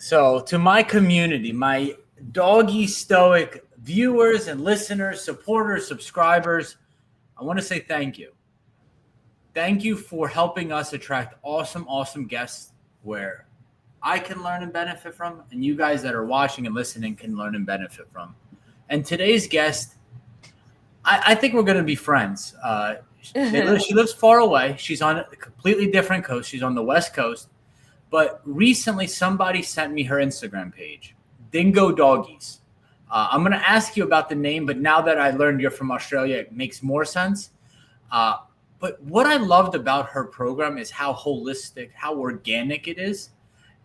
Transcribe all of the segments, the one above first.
So, to my community, my Doggy Stoic viewers and listeners, supporters, subscribers, I want to say thank you. Thank you for helping us attract awesome guests where I can learn and benefit from, and you guys that are watching and listening can learn and benefit from. And today's guest, I think we're going to be friends. She lives far away. She's on a completely different coast. She's on the West Coast. But recently, somebody sent me her Instagram page, Dingo Doggies. I'm going to ask you about the name, but now that I learned you're from Australia, it makes more sense. But what I loved about her program is how holistic, how organic it is.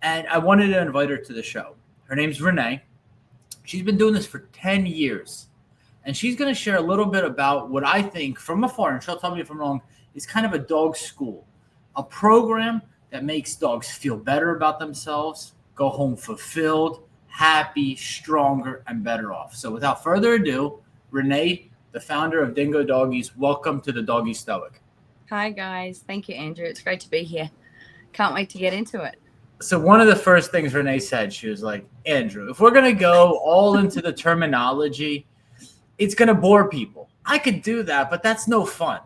And I wanted to invite her to the show. Her name's Renee. She's been doing this for 10 years. And she's going to share a little bit about what I think from afar, and she'll tell me if I'm wrong, is kind of a dog school, a program that makes dogs feel better about themselves, go home fulfilled, happy, stronger, and better off. So without further ado, Renee, the founder of Dingo Doggies, welcome to the Doggy Stoic. Hi, guys. Thank you, Andrew. It's great to be here. Can't wait to get into it. So one of the first things Renee said, she was like, Andrew, if we're going to go all into the terminology, it's going to bore people. I could do that, but that's no fun.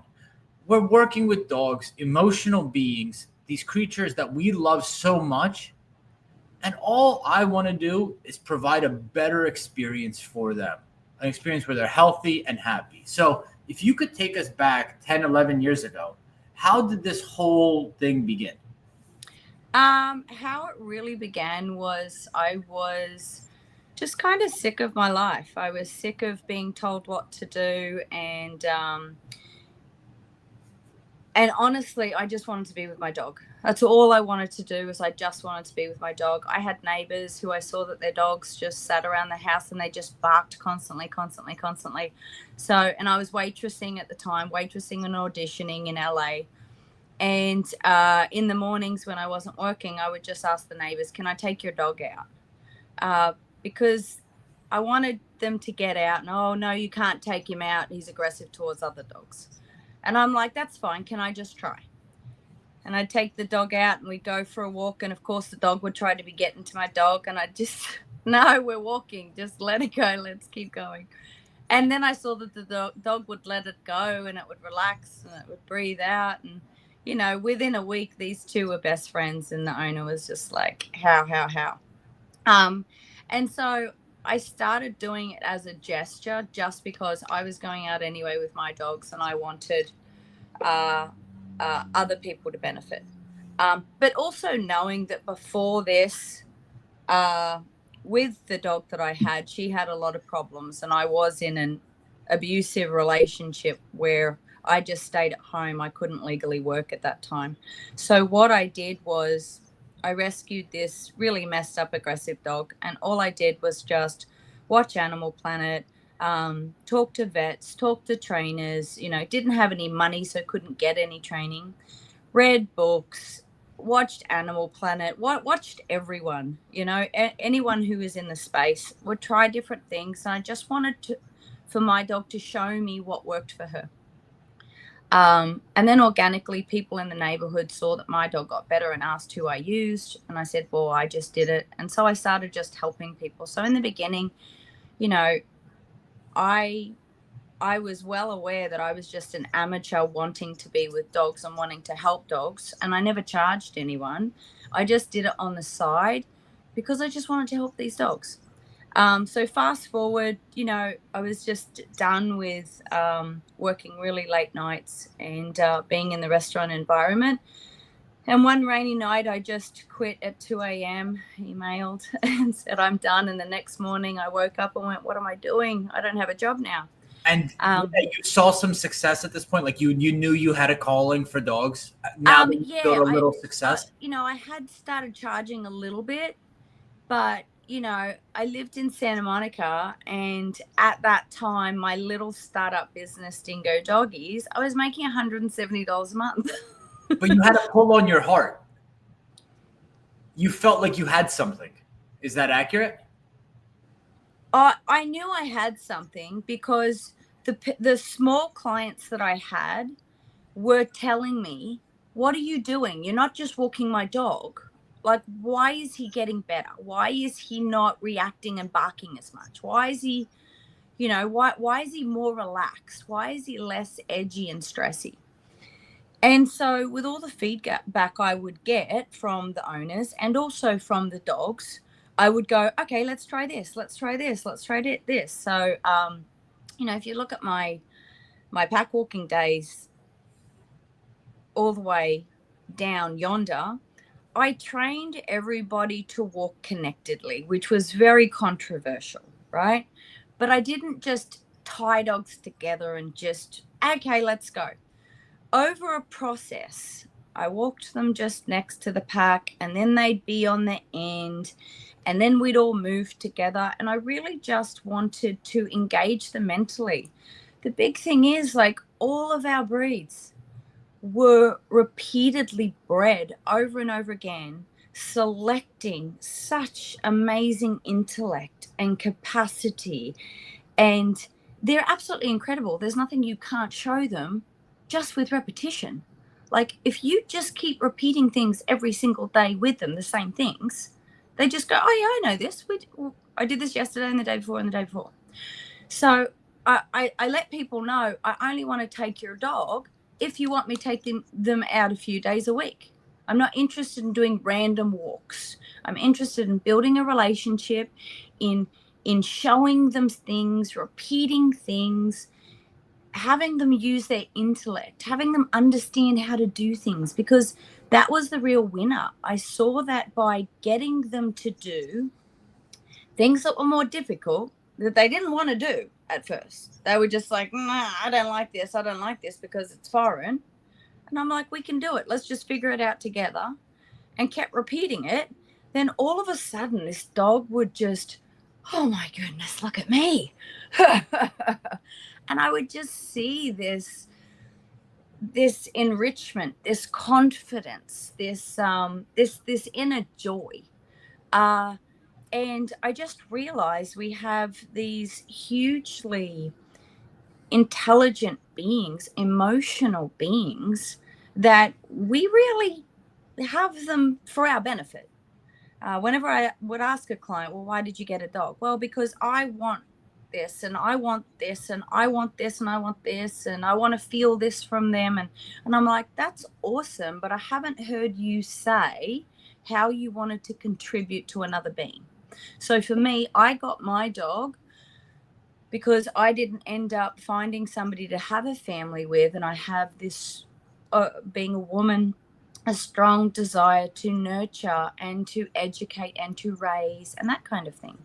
We're working with dogs, emotional beings, these creatures that we love so much. And all I want to do is provide a better experience for them, an experience where they're healthy and happy. So if you could take us back 10, 11 years ago, how did this whole thing begin? How it really began was I was just kind of sick of my life. I was sick of being told what to do, and honestly, I just wanted to be with my dog. That's all I wanted to do, was I just wanted to be with my dog. I had neighbors who I saw that their dogs just sat around the house and they just barked constantly. So, and I was waitressing at the time, waitressing and auditioning in LA. And in the mornings when I wasn't working, I would just ask the neighbors, can I take your dog out? Because I wanted them to get out. And, oh, no, you can't take him out. He's aggressive towards other dogs. And I'm like, that's fine. Can I just try? And I'd take the dog out and we'd go for a walk. And, of course, the dog would try to be getting to my dog. And I just, no, we're walking. Just let it go. Let's keep going. And then I saw that the dog would let it go and it would relax and it would breathe out. And, you know, within a week, these two were best friends. And the owner was just like, how? And so I started doing it as a gesture just because I was going out anyway with my dogs and I wanted other people to benefit. But also knowing that before this, with the dog that I had, she had a lot of problems and I was in an abusive relationship where I just stayed at home. I couldn't legally work at that time. So what I did was I rescued this really messed up, aggressive dog. And all I did was just watch Animal Planet, talk to vets, talk to trainers, you know, didn't have any money, so couldn't get any training, read books, watched Animal Planet, watched everyone, you know, anyone who was in the space would try different things. And I just wanted for my dog to show me what worked for her. And then organically people in the neighborhood saw that my dog got better and asked who I used. And I said, well, I just did it. And so I started just helping people. So in the beginning, you know, I was well aware that I was just an amateur wanting to be with dogs and wanting to help dogs. And I never charged anyone. I just did it on the side because I just wanted to help these dogs. So fast forward, you know, I was just done with working really late nights and being in the restaurant environment. And one rainy night, I just quit at 2 a.m., emailed and said, I'm done. And the next morning I woke up and went, what am I doing? I don't have a job now. And you saw some success at this point? Like you knew you had a calling for dogs? Now that you built a little success? You know, I had started charging a little bit, but you know, I lived in Santa Monica, and at that time, my little startup business, Dingo Doggies, I was making $170 a month. But you had a pull on your heart. You felt like you had something. Is that accurate? I knew I had something because the small clients that I had were telling me, what are you doing? You're not just walking my dog. Like, why is he getting better? Why is he not reacting and barking as much? Why is he, why is he more relaxed? Why is he less edgy and stressy? And so with all the feedback I would get from the owners and also from the dogs, I would go, okay, let's try this. Let's try this. Let's try this. So, if you look at my pack walking days all the way down yonder, I trained everybody to walk connectedly, which was very controversial, right? But I didn't just tie dogs together and just, okay, let's go. Over a process, I walked them just next to the pack, and then they'd be on the end, and then we'd all move together. And I really just wanted to engage them mentally. The big thing is, like, all of our breeds were repeatedly bred over and over again, selecting such amazing intellect and capacity. And they're absolutely incredible. There's nothing you can't show them just with repetition. Like, if you just keep repeating things every single day with them, the same things, they just go, oh yeah, I know this. I did this yesterday and the day before and the day before. So I let people know, I only want to take your dog if you want me taking them out a few days a week. I'm not interested in doing random walks. I'm interested in building a relationship, in showing them things, repeating things, having them use their intellect, having them understand how to do things, because that was the real winner. I saw that by getting them to do things that were more difficult, that they didn't want to do at first. They were just like, nah, I don't like this. I don't like this because it's foreign. And I'm like, we can do it. Let's just figure it out together. And kept repeating it. Then all of a sudden, this dog would just, oh my goodness, look at me. And I would just see this enrichment, this confidence, this inner joy. And I just realized we have these hugely intelligent beings, emotional beings, that we really have them for our benefit. Whenever I would ask a client, well, why did you get a dog? Well, because I want this and I want this and I want this and I want this and I want to feel this from them. And I'm like, that's awesome, but I haven't heard you say how you wanted to contribute to another being. So for me, I got my dog because I didn't end up finding somebody to have a family with. And I have this, being a woman, a strong desire to nurture and to educate and to raise and that kind of thing.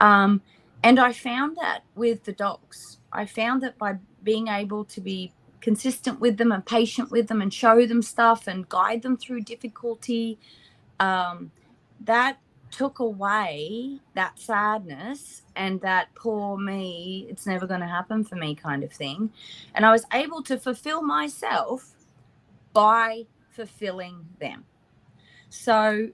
And I found that with the dogs. I found that by being able to be consistent with them and patient with them and show them stuff and guide them through difficulty, that took away that sadness and that poor me, it's never going to happen for me kind of thing. And I was able to fulfill myself by fulfilling them. So,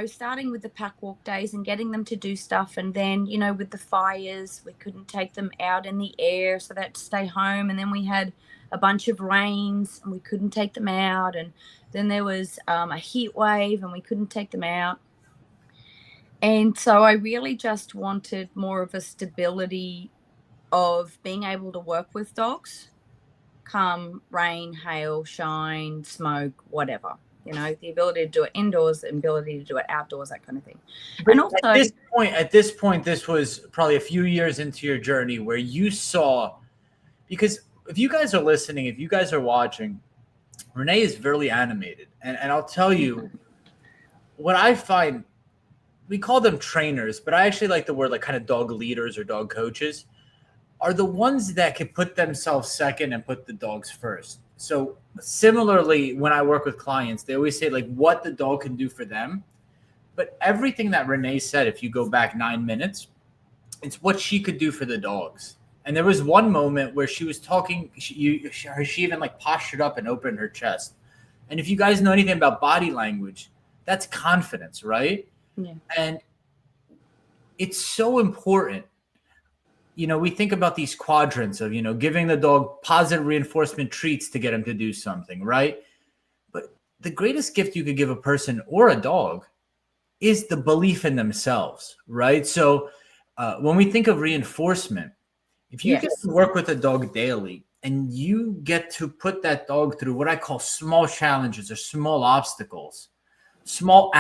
starting with the pack walk days and getting them to do stuff. And then, with the fires, we couldn't take them out in the air, so they had to stay home. And then we had a bunch of rains and we couldn't take them out. And then there was a heat wave and we couldn't take them out. And so I really just wanted more of a stability of being able to work with dogs, come rain, hail, shine, smoke, whatever. The ability to do it indoors, the ability to do it outdoors, that kind of thing. But and also at this point, this was probably a few years into your journey where you saw, because if you guys are listening, if you guys are watching, Renee is very animated. And I'll tell you what I find, we call them trainers, but I actually like the word like kind of dog leaders or dog coaches, are the ones that can put themselves second and put the dogs first. So similarly, when I work with clients, they always say like what the dog can do for them. But everything that Renee said, if you go back 9 minutes, it's what she could do for the dogs. And there was one moment where she was talking, she even like postured up and opened her chest. And if you guys know anything about body language, that's confidence, right? Yeah. And it's so important. We think about these quadrants of, giving the dog positive reinforcement treats to get him to do something, right? But the greatest gift you could give a person or a dog is the belief in themselves, right? So when we think of reinforcement, if you get to work with a dog daily and you get to put that dog through what I call small challenges or small obstacles, small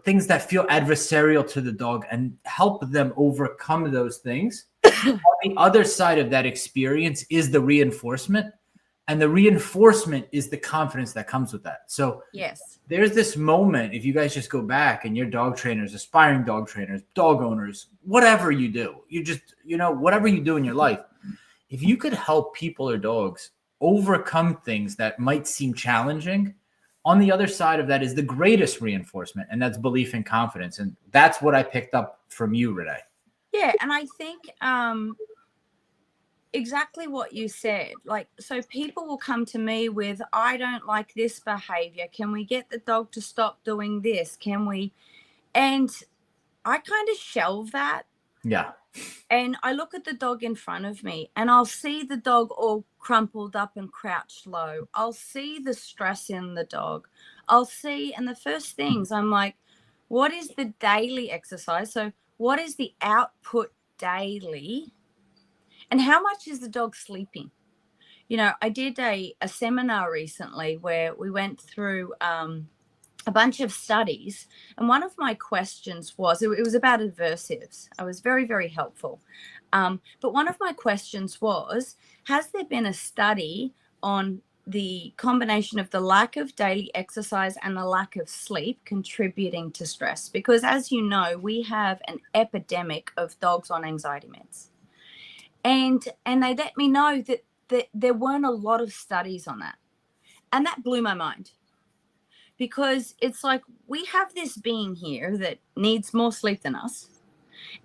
things that feel adversarial to the dog, and help them overcome those things, on the other side of that experience is the reinforcement. And the reinforcement is the confidence that comes with that. So there's this moment, if you guys just go back and you're dog trainers, aspiring dog trainers, dog owners, whatever you do, you just, whatever you do in your life, if you could help people or dogs overcome things that might seem challenging, on the other side of that is the greatest reinforcement, and that's belief and confidence. And that's what I picked up from you, Renee. Yeah, and I think exactly what you said. Like, so people will come to me with, I don't like this behavior. Can we get the dog to stop doing this? Can we? And I kind of shelve that. Yeah. And I look at the dog in front of me and I'll see the dog all crumpled up and crouched low. I'll see the stress in the dog. And the first things I'm like, what is the daily exercise? So what is the output daily? And how much is the dog sleeping? I did a seminar recently where we went through a bunch of studies. And one of my questions was, it was about aversives. I was very, very helpful. But one of my questions was, has there been a study on the combination of the lack of daily exercise and the lack of sleep contributing to stress? Because as you know, we have an epidemic of dogs on anxiety meds. And they let me know that there weren't a lot of studies on that. And that blew my mind. Because it's like, we have this being here that needs more sleep than us,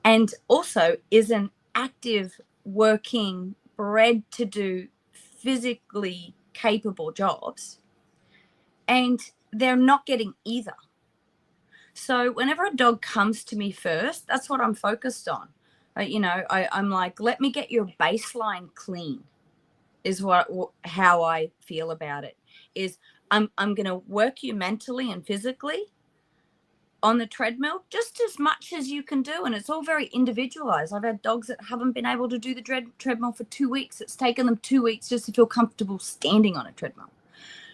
and also is an active, working, bred to do physically capable jobs, and they're not getting either. So whenever a dog comes to me first, that's what I'm focused on. I'm like, let me get your baseline clean, is how I feel about it. Is I'm going to work you mentally and physically on the treadmill just as much as you can do. And it's all very individualized. I've had dogs that haven't been able to do the treadmill for 2 weeks. It's taken them 2 weeks just to feel comfortable standing on a treadmill.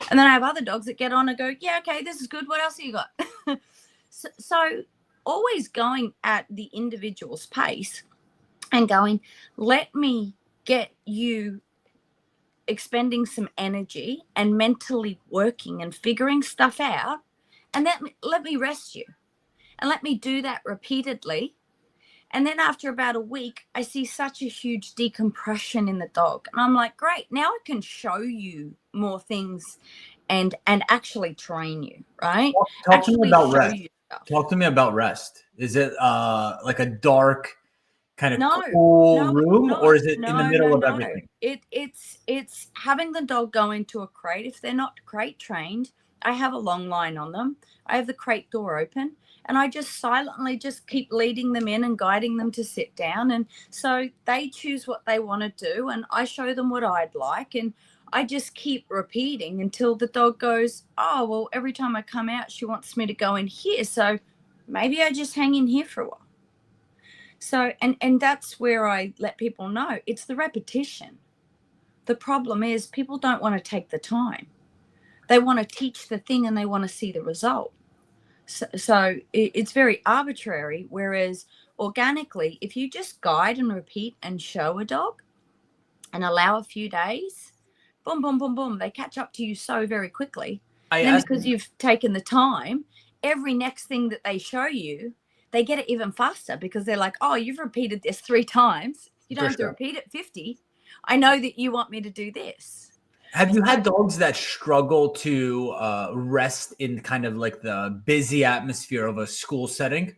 And then I have other dogs that get on and go, yeah, okay, this is good. What else have you got? so always going at the individual's pace and going, let me get you expending some energy and mentally working and figuring stuff out, and let me rest you, and let me do that repeatedly. And then after about a week, I see such a huge decompression in the dog, and I'm like, great, now I can show you more things and actually train you, right? Talk to me about rest. Talk to me about rest. Is it like a dark kind of cool room, or is it in the middle of everything? It's having the dog go into a crate. If they're not crate trained, I have a long line on them. I have the crate door open, and I just silently just keep leading them in and guiding them to sit down. And so they choose what they want to do, and I show them what I'd like, and I just keep repeating until the dog goes, oh, well, every time I come out, she wants me to go in here, so maybe I just hang in here for a while. So, and that's where I let people know it's the repetition. The problem is people don't want to take the time. They want to teach the thing and they want to see the result. So it's very arbitrary, whereas organically, if you just guide and repeat and show a dog and allow a few days, boom, boom, boom, boom, they catch up to you so very quickly. Because you've taken the time, every next thing that they show you, they get it even faster, because they're like, oh, you've repeated this 3 times. You don't have to repeat it 50. I know that you want me to do this. Have you had dogs that struggle to rest in kind of like the busy atmosphere of a school setting?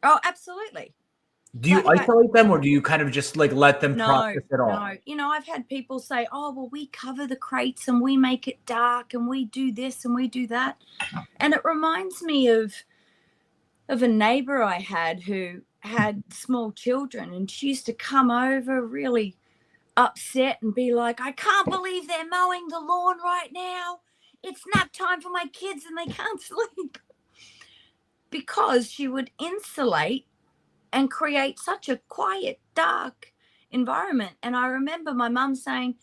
Oh, absolutely. Do you isolate them, or do you kind of just like let them process it all? No. I've had people say, oh, well, we cover the crates and we make it dark and we do this and we do that. And it reminds me of a neighbor I had who had small children, and she used to come over really upset and be like, I can't believe they're mowing the lawn right now. it's nap time for my kids and they can't sleep. Because she would insulate and create such a quiet, dark environment. And I remember my mum saying,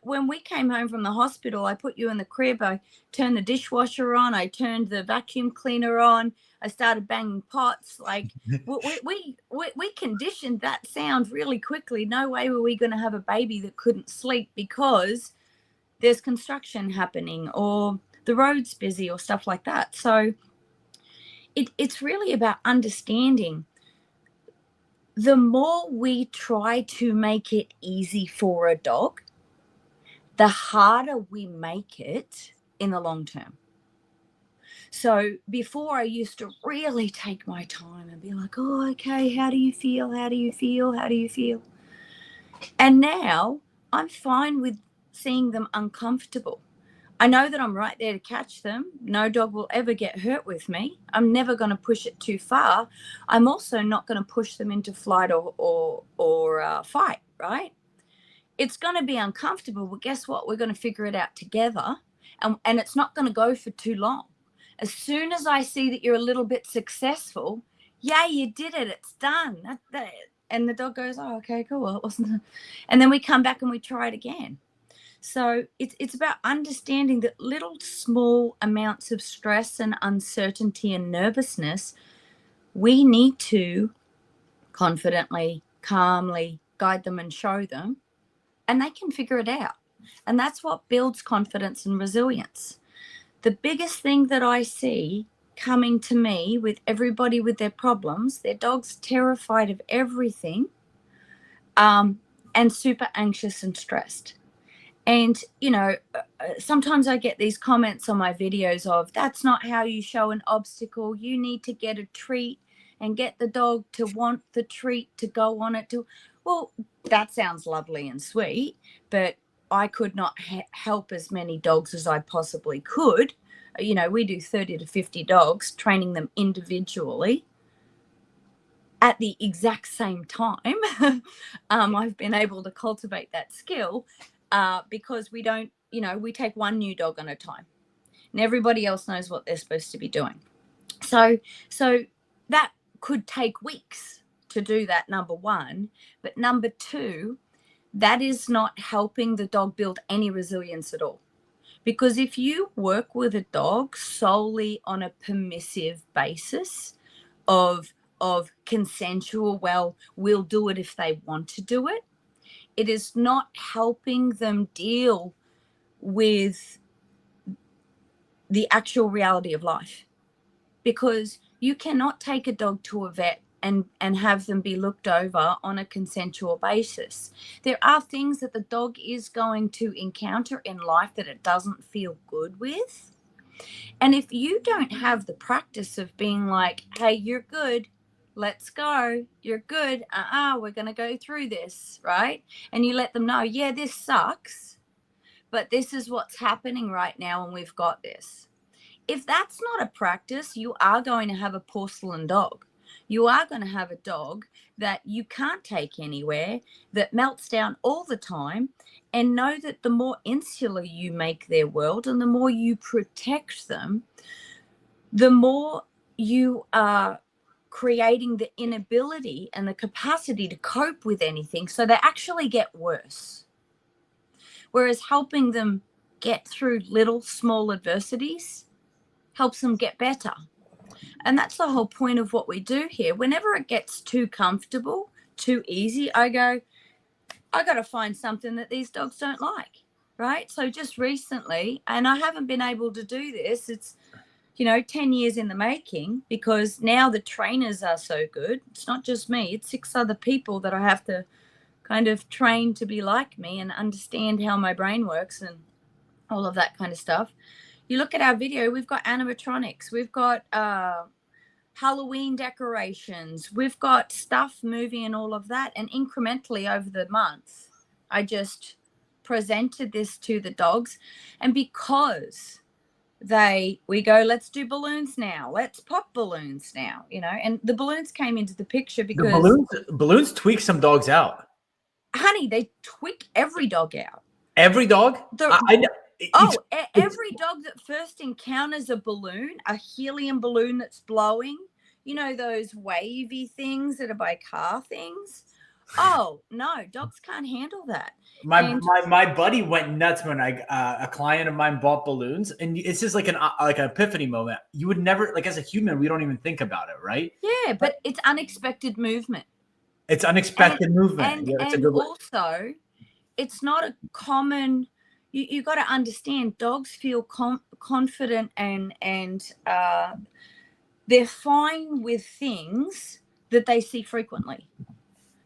when we came home from the hospital, I put you in the crib, I turned the dishwasher on, I turned the vacuum cleaner on, I started banging pots. Like we conditioned that sound really quickly. No way were we going to have a baby that couldn't sleep because there's construction happening or the road's busy or stuff like that. So it's really about understanding. The more we try to make it easy for a dog, the harder we make it in the long term. So before I used to really take my time and be like, oh, okay, how do you feel? How do you feel? How do you feel? And now I'm fine with seeing them uncomfortable. I know that I'm right there to catch them. No dog will ever get hurt with me. I'm never going to push it too far. I'm also not going to push them into flight or fight, right? It's going to be uncomfortable, but guess what? We're going to figure it out together, and it's not going to go for too long. As soon as I see that you're a little bit successful, yeah, you did it. It's done. And the dog goes, oh, okay, cool. It wasn't. And then we come back and we try it again. So it's about understanding that little small amounts of stress and uncertainty and nervousness, we need to confidently, calmly guide them and show them, and they can figure it out. And that's what builds confidence and resilience. The biggest thing that I see coming to me with everybody with their problems, their dog's terrified of everything, and super anxious and stressed. And, you know, sometimes I get these comments on my videos of, that's not how you show an obstacle. You need to get a treat and get the dog to want the treat to go on it. Well, that sounds lovely and sweet, but I could not help as many dogs as I possibly could. You know, we do 30 to 50 dogs, training them individually at the exact same time. I've been able to cultivate that skill. Because we don't, you know, we take one new dog at a time and everybody else knows what they're supposed to be doing. So that could take weeks to do that, number one. But number two, that is not helping the dog build any resilience at all. Because if you work with a dog solely on a permissive basis of consensual, well, we'll do it if they want to do it, it is not helping them deal with the actual reality of life. Because you cannot take a dog to a vet and have them be looked over on a consensual basis. There are things that the dog is going to encounter in life that it doesn't feel good with. And if you don't have the practice of being like, hey, you're good, let's go, you're good, we're going to go through this, right? And you let them know, yeah, this sucks, but this is what's happening right now and we've got this. If that's not a practice, you are going to have a porcelain dog. You are going to have a dog that you can't take anywhere, that melts down all the time. And know that the more insular you make their world and the more you protect them, the more you are creating the inability and the capacity to cope with anything, so they actually get worse. Whereas helping them get through little small adversities helps them get better. And that's the whole point of what we do here. Whenever it gets too comfortable, too easy, I got to find something that these dogs don't like, right? So just recently, and I haven't been able to do this, it's 10 years in the making, because now the trainers are so good. It's not just me, it's 6 other people that I have to kind of train to be like me and understand how my brain works and all of that kind of stuff. You look at our video, we've got animatronics, we've got Halloween decorations, we've got stuff moving and all of that. And incrementally over the month, I just presented this to the dogs. And because we go, let's do balloons now, let's pop balloons now, and the balloons came into the picture because the balloons tweak some dogs out. Honey, they tweak every dog out. Every dog? Every dog that first encounters a balloon, a helium balloon that's blowing, you know, those wavy things that are by car things. Oh no, dogs can't handle that. My buddy went nuts when a client of mine bought balloons, and it's just like an epiphany moment. You would never, like, as a human, we don't even think about it, right? Yeah, but it's unexpected movement. It's unexpected movement. And also, it's not a common. You got to understand, dogs feel confident and they're fine with things that they see frequently.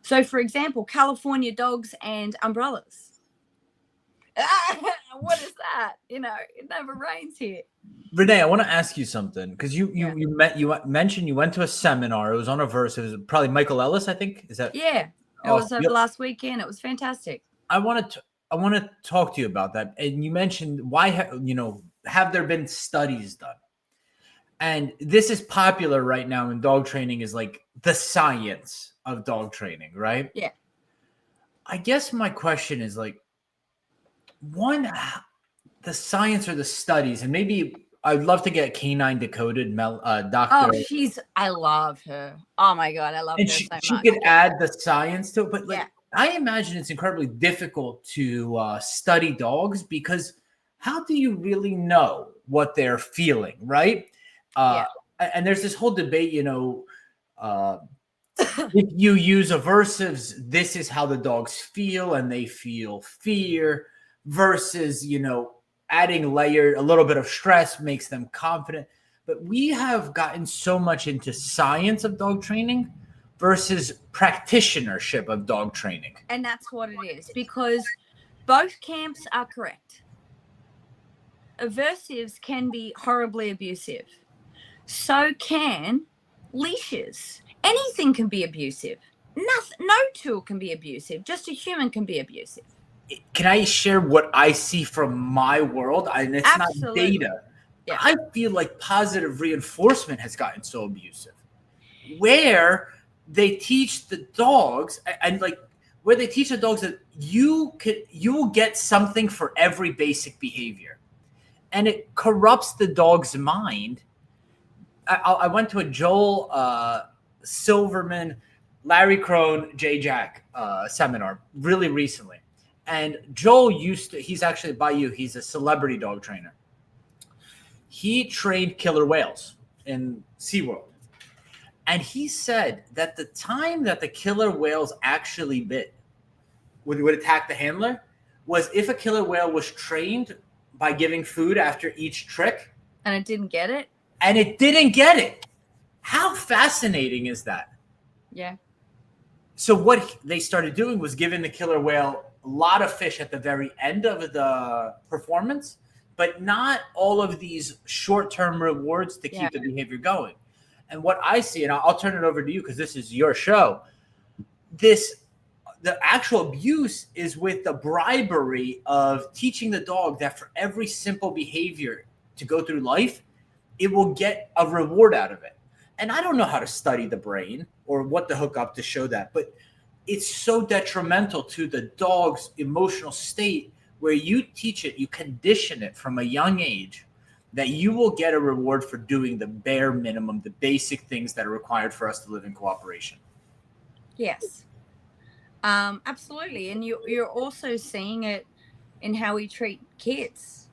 So, for example, California dogs and umbrellas. What is that? You know, it never rains here. Renee, I want to ask you something, because you mentioned you went to a seminar. It was on a verse. It was probably Michael Ellis, I think. Is that? Yeah, it was over last weekend. It was fantastic. I want to talk to you about that. And you mentioned have there been studies done? And this is popular right now in dog training, is like the science of dog training, right? Yeah. I guess my question is, like, one, the science or the studies, and maybe I'd love to get Canine Decoded, Dr. Oh, I love her. Oh my God, I love her so much. She could add the science to it, but I imagine it's incredibly difficult to study dogs, because how do you really know what they're feeling, right? And there's this whole debate, if you use aversives, this is how the dogs feel, and they feel fear, versus, adding a little bit of stress makes them confident. But we have gotten so much into science of dog training versus practitionership of dog training. And that's what it is, because both camps are correct. Aversives can be horribly abusive. So can leashes. Anything can be abusive. No tool can be abusive. Just a human can be abusive. Can I share what I see from my world? And it's not data. Yeah. I feel like positive reinforcement has gotten so abusive, where they teach the dogs that you will get something for every basic behavior, and it corrupts the dog's mind. I went to a Joel Silverman, Larry Crone, Jay Jack seminar really recently. And Joel he's actually by you. He's a celebrity dog trainer. He trained killer whales in SeaWorld. And he said that the time that the killer whales actually bit would attack the handler was if a killer whale was trained by giving food after each trick. And it didn't get it? And it didn't get it. How fascinating is that? Yeah. So what they started doing was giving the killer whale a lot of fish at the very end of the performance, but not all of these short-term rewards to keep the behavior going. And what I see, and I'll turn it over to you because this is your show, the actual abuse is with the bribery of teaching the dog that for every simple behavior to go through life, it will get a reward out of it. And I don't know how to study the brain or what to hook up to show that, but it's so detrimental to the dog's emotional state where you teach it, you condition it from a young age that you will get a reward for doing the bare minimum, the basic things that are required for us to live in cooperation. Yes, absolutely. And you're also seeing it in how we treat kids,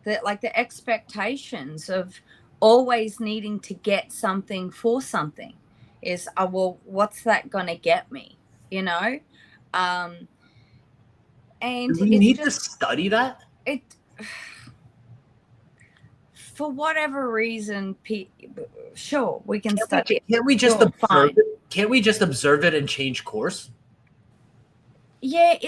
that like the expectations of always needing to get something for something is, well, what's that going to get me? And do we need to study that? For whatever reason, sure, we can study it. Can't we just observe it? Can't we just observe it and change course? Yeah,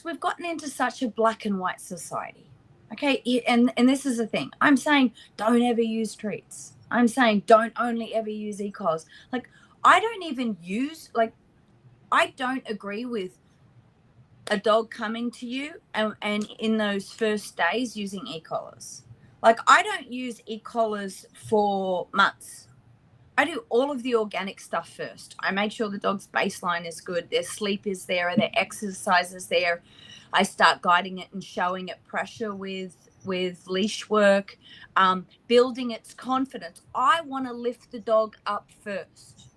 we've gotten into such a black and white society. Okay, and this is the thing. I'm saying don't ever use treats. I'm saying don't only ever use e-collars. Like, I don't agree with a dog coming to you and in those first days using e-collars. Like, I don't use e-collars for months. I do all of the organic stuff first. I make sure the dog's baseline is good, their sleep is there, their exercise is there. I start guiding it and showing it pressure with with leash work, building its confidence. I want to lift the dog up first.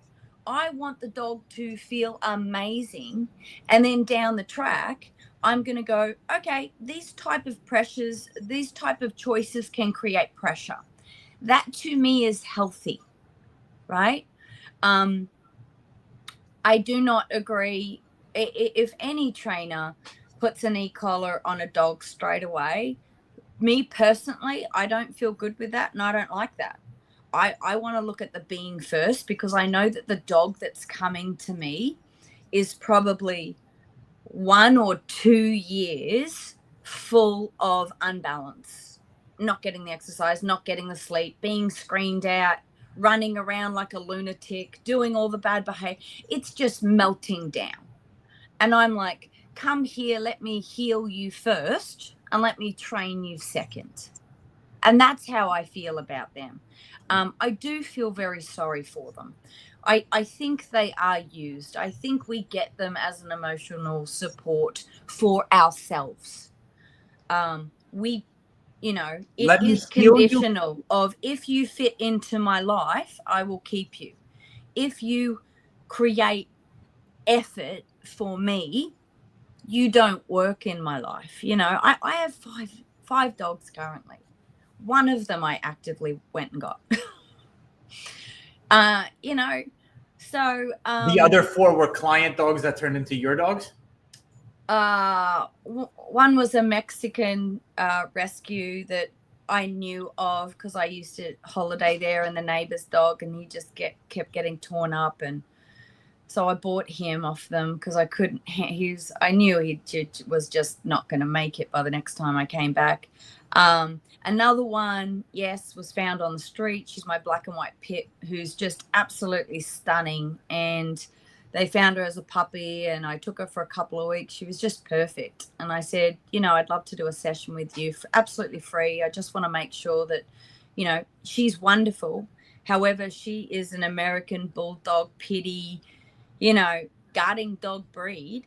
I want the dog to feel amazing. And then down the track, I'm going to go, okay, these type of pressures, these type of choices can create pressure. That to me is healthy, right? I do not agree. If any trainer puts an e-collar on a dog straight away, me personally, I don't feel good with that, and I don't like that. I want to look at the being first, because I know that the dog that's coming to me is probably 1 or 2 years full of unbalance, not getting the exercise, not getting the sleep, being screamed out, running around like a lunatic, doing all the bad behavior. It's just melting down. And I'm like, come here, let me heal you first and let me train you second. And that's how I feel about them. I do feel very sorry for them. I think they are used. I think we get them as an emotional support for ourselves. It is conditional of, if you fit into my life, I will keep you. If you create effort for me, you don't work in my life. I have five dogs currently. One of them I actively went and got. So the other 4 were client dogs that turned into your dogs? One was a Mexican rescue that I knew of because I used to holiday there, and the neighbor's dog, and he just kept getting torn up, and so I bought him off them because I couldn't. I knew he was just not going to make it by the next time I came back. Another one, yes, was found on the street. She's my black and white pit, who's just absolutely stunning. And they found her as a puppy, and I took her for a couple of weeks. She was just perfect. And I said, I'd love to do a session with you for absolutely free. I just want to make sure that, she's wonderful. However, she is an American bulldog pitty, guarding dog breed.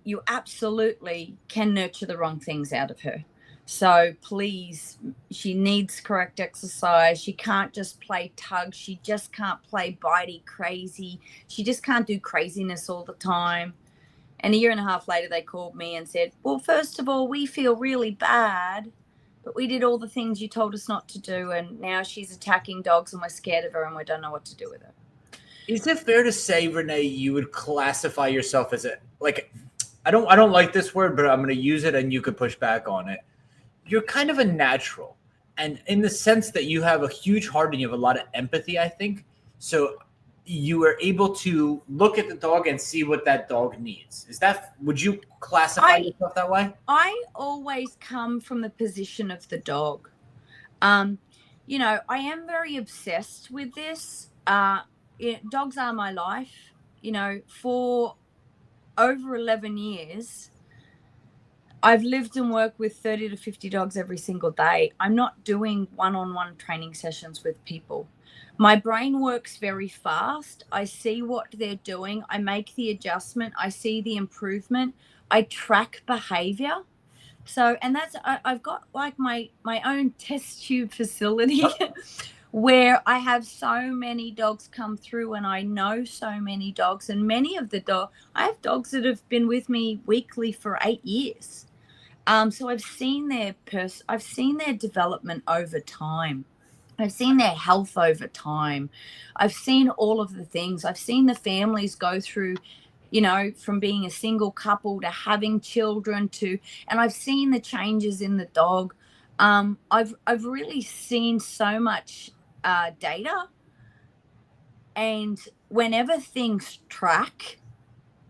You absolutely can nurture the wrong things out of her. So please, she needs correct exercise. She can't just play tug. She just can't play bitey crazy. She just can't do craziness all the time. And 1.5 years later, they called me and said, well, first of all, we feel really bad, but we did all the things you told us not to do. And now she's attacking dogs, and we're scared of her, and we don't know what to do with her. Is it fair to say, Renee, you would classify yourself as I don't like this word, but I'm going to use it and you could push back on it. You're kind of a natural, and in the sense that you have a huge heart and you have a lot of empathy, I think. So you are able to look at the dog and see what that dog needs. Would you classify yourself that way? I always come from the position of the dog. I am very obsessed with this. Dogs are my life. For over 11 years, I've lived and worked with 30 to 50 dogs every single day. I'm not doing one-on-one training sessions with people. My brain works very fast. I see what they're doing. I make the adjustment. I see the improvement. I track behavior. So, and I've got like my own test tube facility where I have so many dogs come through, and I know so many dogs, and many of the I have dogs that have been with me weekly for 8 years. So I've seen their development over time. I've seen their health over time. I've seen all of the things. I've seen the families go through, from being a single couple to having children and I've seen the changes in the dog. I've really seen so much data, and whenever things track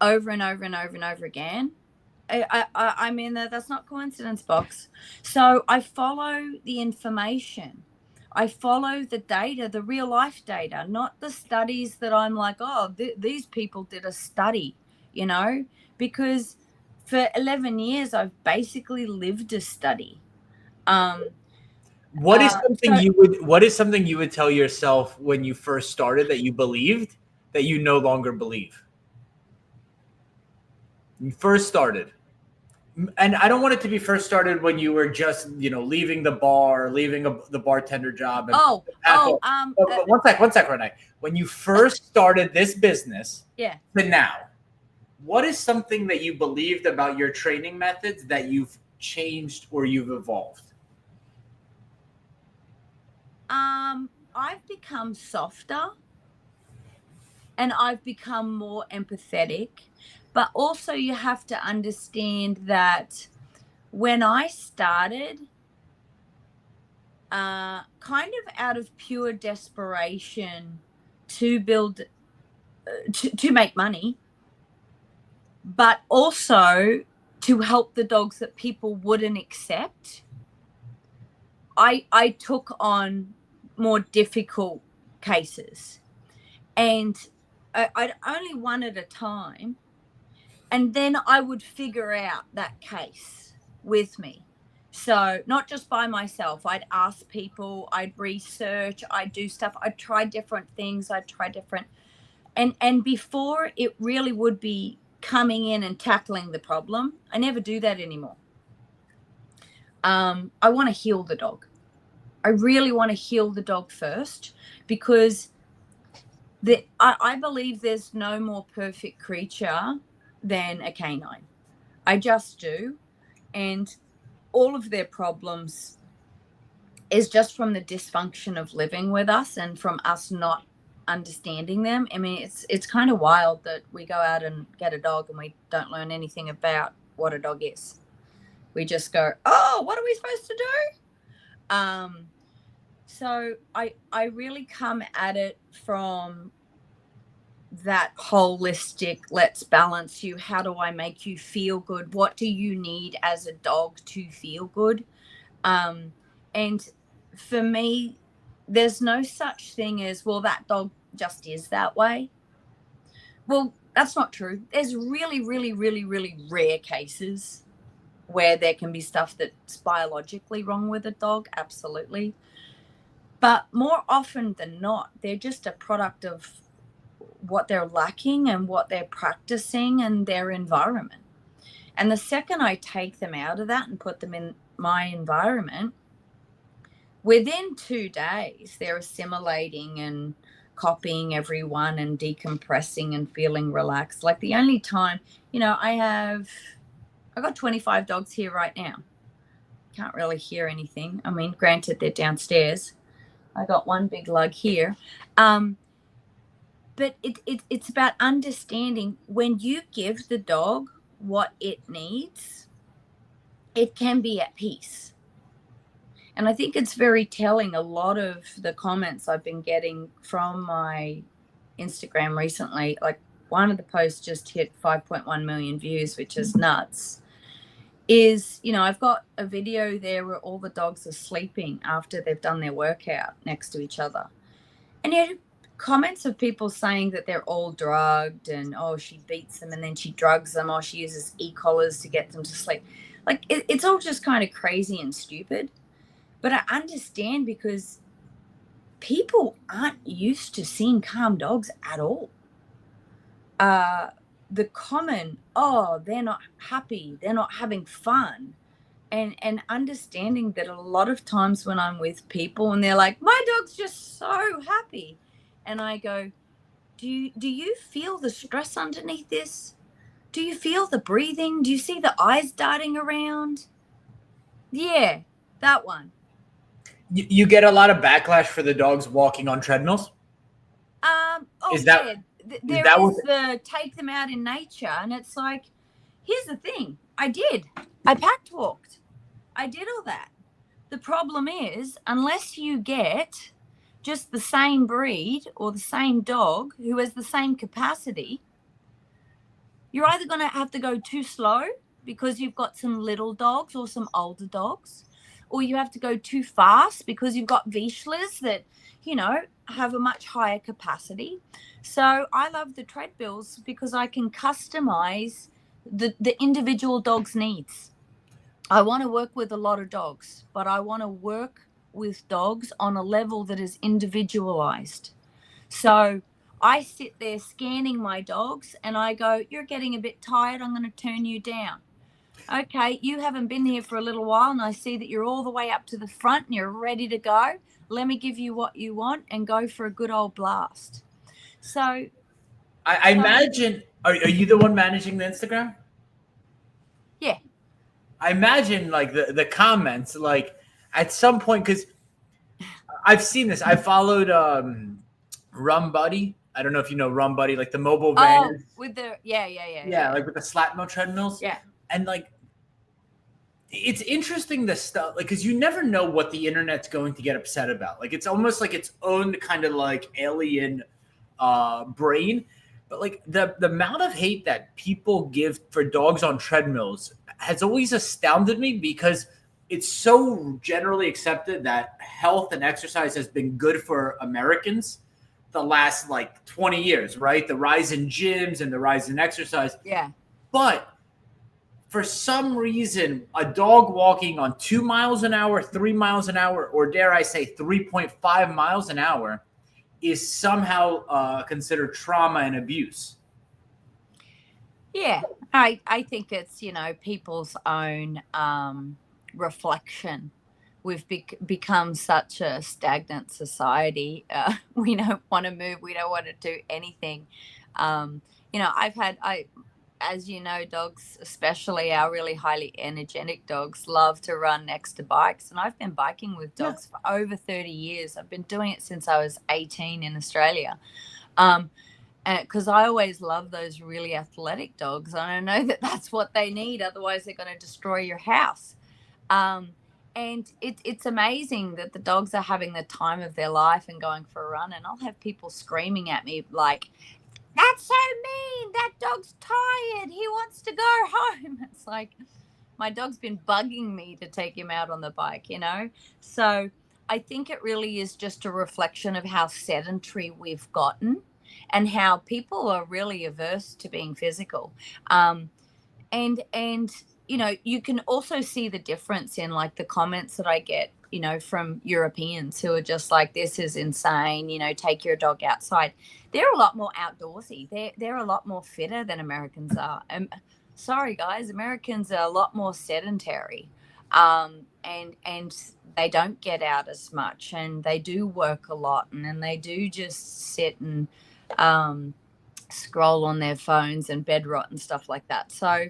over and over and over and over again, I mean, that's not coincidence box. So I follow the information. I follow the data, the real life data, not the studies that I'm like, oh, these people did a study, because for 11 years, I've basically lived a study. What is something you would tell yourself when you first started that you believed that you no longer believe? You first started. And I don't want it to be first started when you were just, leaving the bar, leaving the bartender job. But one sec, Renee. When you first started this business, to now, what is something that you believed about your training methods that you've changed or you've evolved? I've become softer and I've become more empathetic, but also you have to understand that when I started, kind of out of pure desperation to build, to make money, but also to help the dogs that people wouldn't accept, I took on more difficult cases, and I'd only one at a time, and then I would figure out that case with me. So not just by myself, I'd ask people, I'd research, I'd do stuff, I'd try different things, and before it really would be coming in and tackling the problem, I never do that anymore. I want to heal the dog. I really want to heal the dog first, because I believe there's no more perfect creature than a canine. I just do. And all of their problems is just from the dysfunction of living with us and from us not understanding them. I mean, it's kind of wild that we go out and get a dog and we don't learn anything about what a dog is. We just go, oh, what are we supposed to do? So I really come at it from that holistic, let's balance you. How do I make you feel good? What do you need as a dog to feel good? And for me, there's no such thing as, well, that dog just is that way. Well, that's not true. There's really, really, really, really rare cases where there can be stuff that's biologically wrong with a dog. Absolutely. But more often than not, they're just a product of what they're lacking and what they're practicing and their environment. And the second I take them out of that and put them in my environment, within 2 days, they're assimilating and copying everyone and decompressing and feeling relaxed. Like the only time, I got 25 dogs here right now. Can't really hear anything. I mean, granted, they're downstairs. I got one big lug here. But it's about understanding when you give the dog what it needs, it can be at peace. And I think it's very telling. A lot of the comments I've been getting from my Instagram recently, like one of the posts just hit 5.1 million views, which is nuts, is, I've got a video there where all the dogs are sleeping after they've done their workout next to each other. And you had comments of people saying that they're all drugged and, oh, she beats them and then she drugs them, or she uses e-collars to get them to sleep. Like, it's all just kind of crazy and stupid. But I understand, because people aren't used to seeing calm dogs at all. The common, oh, they're not happy, they're not having fun. And understanding that a lot of times when I'm with people and they're like, my dog's just so happy. And I go, do you feel the stress underneath this? Do you feel the breathing? Do you see the eyes darting around? Yeah, that one. You get a lot of backlash for the dogs walking on treadmills? There is the take them out in nature. And it's like, here's the thing. I packed walked. I did all that. The problem is, unless you get just the same breed or the same dog who has the same capacity, you're either going to have to go too slow because you've got some little dogs or some older dogs, or you have to go too fast because you've got Vizslas that, have a much higher capacity. So I love the treadmills because I can customize the individual dog's needs. I want to work with a lot of dogs, but I want to work with dogs on a level that is individualized. So I sit there scanning my dogs and I go, you're getting a bit tired, I'm going to turn you down. okay, you haven't been here for a little while, and I see that you're all the way up to the front and you're ready to go. Let me give you what you want and go for a good old blast. So I imagine, are you the one managing the Instagram? yeah. I imagine like the comments, like at some point, because I've seen this. I followed Rum Buddy. I don't know if you know Rum Buddy, like the mobile van. Oh, with the yeah, like with the Slatmo treadmills. Yeah. And like, it's interesting the stuff, like, because you never know what the internet's going to get upset about. Like, it's almost like its own kind of like alien brain. But like the amount of hate that people give for dogs on treadmills has always astounded me, because it's so generally accepted that health and exercise has been good for Americans the last like 20 years, right? The rise in gyms and the rise in exercise. Yeah. But for some reason, a dog walking on 2 miles an hour, 3 miles an hour, or dare I say 3.5 miles an hour is somehow considered trauma and abuse. Yeah, I think it's, people's own reflection. We've become such a stagnant society. We don't want to move. We don't want to do anything. As you know, dogs, especially our really highly energetic dogs, love to run next to bikes. And I've been biking with dogs for over 30 years. I've been doing it since I was 18 in Australia. Because I always love those really athletic dogs. And I know that that's what they need. Otherwise, they're going to destroy your house. And it's amazing that the dogs are having the time of their life and going for a run. And I'll have people screaming at me like, "That's so mean. That dog's tired. He wants to go home." It's like, my dog's been bugging me to take him out on the bike, So I think it really is just a reflection of how sedentary we've gotten and how people are really averse to being physical. And you can also see the difference in like the comments that I get, from Europeans who are just like, "This is insane, take your dog outside." They're a lot more outdoorsy. They're a lot more fitter than Americans are. Sorry, guys, Americans are a lot more sedentary. And they don't get out as much, and they do work a lot, and they do just sit and scroll on their phones and bed rot and stuff like that. So,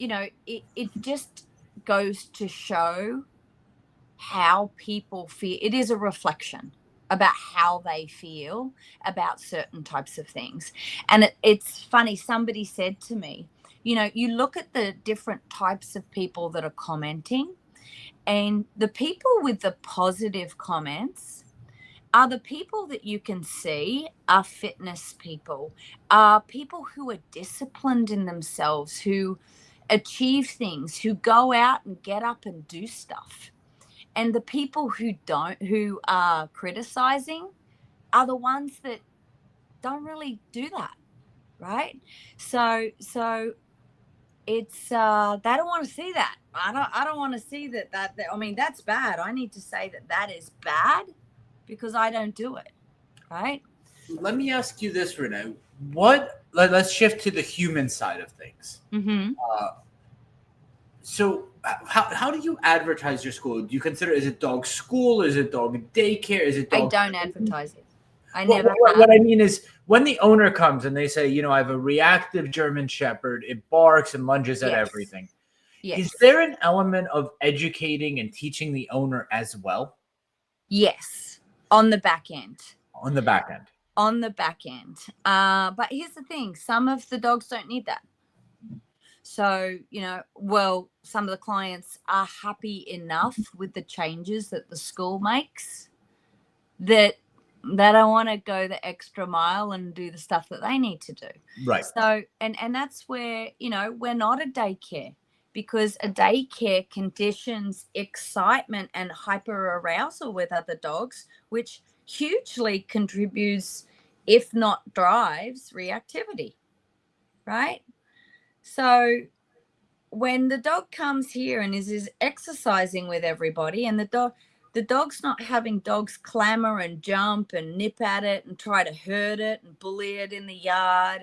it just goes to show how people feel. It is a reflection about how they feel about certain types of things. And it's funny, somebody said to me, you look at the different types of people that are commenting, and the people with the positive comments are the people that you can see are fitness people, are people who are disciplined in themselves, who achieve things, who go out and get up and do stuff. And the people who are criticizing are the ones that don't really do that, right? So it's they don't want to see that. I don't want to see that. I mean, that's bad. I need to say that is bad because I don't do it, right? Let me ask you this, Renee. Let's shift to the human side of things. Mm-hmm. So how do you advertise your school? Do you consider, is it dog school? Is it dog daycare? Is it dog? I don't advertise it. What I mean is, when the owner comes and they say, I have a reactive German Shepherd, it barks and lunges at everything. Yes. Is there an element of educating and teaching the owner as well? Yes, on the back end. On the back end. But here's the thing. Some of the dogs don't need that. So, some of the clients are happy enough with the changes that the school makes that they don't want to go the extra mile and do the stuff that they need to do. Right. So, and that's where, we're not a daycare, because a daycare conditions excitement and hyperarousal with other dogs, which hugely contributes, if not drives, reactivity, right? So when the dog comes here and is exercising with everybody, and the dog's not having dogs clamor and jump and nip at it and try to hurt it and bully it in the yard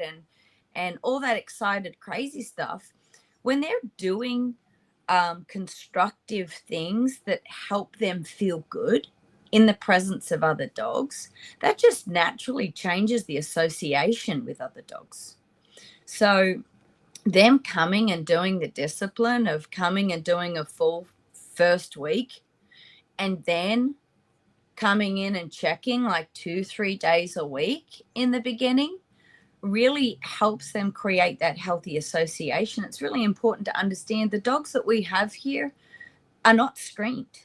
and all that excited, crazy stuff. when they're doing constructive things that help them feel good in the presence of other dogs, that just naturally changes the association with other dogs. So them coming and doing the discipline of coming and doing a full first week and then coming in and checking like 2-3 days a week in the beginning really helps them create that healthy association. It's really important to understand the dogs that we have here are not screened.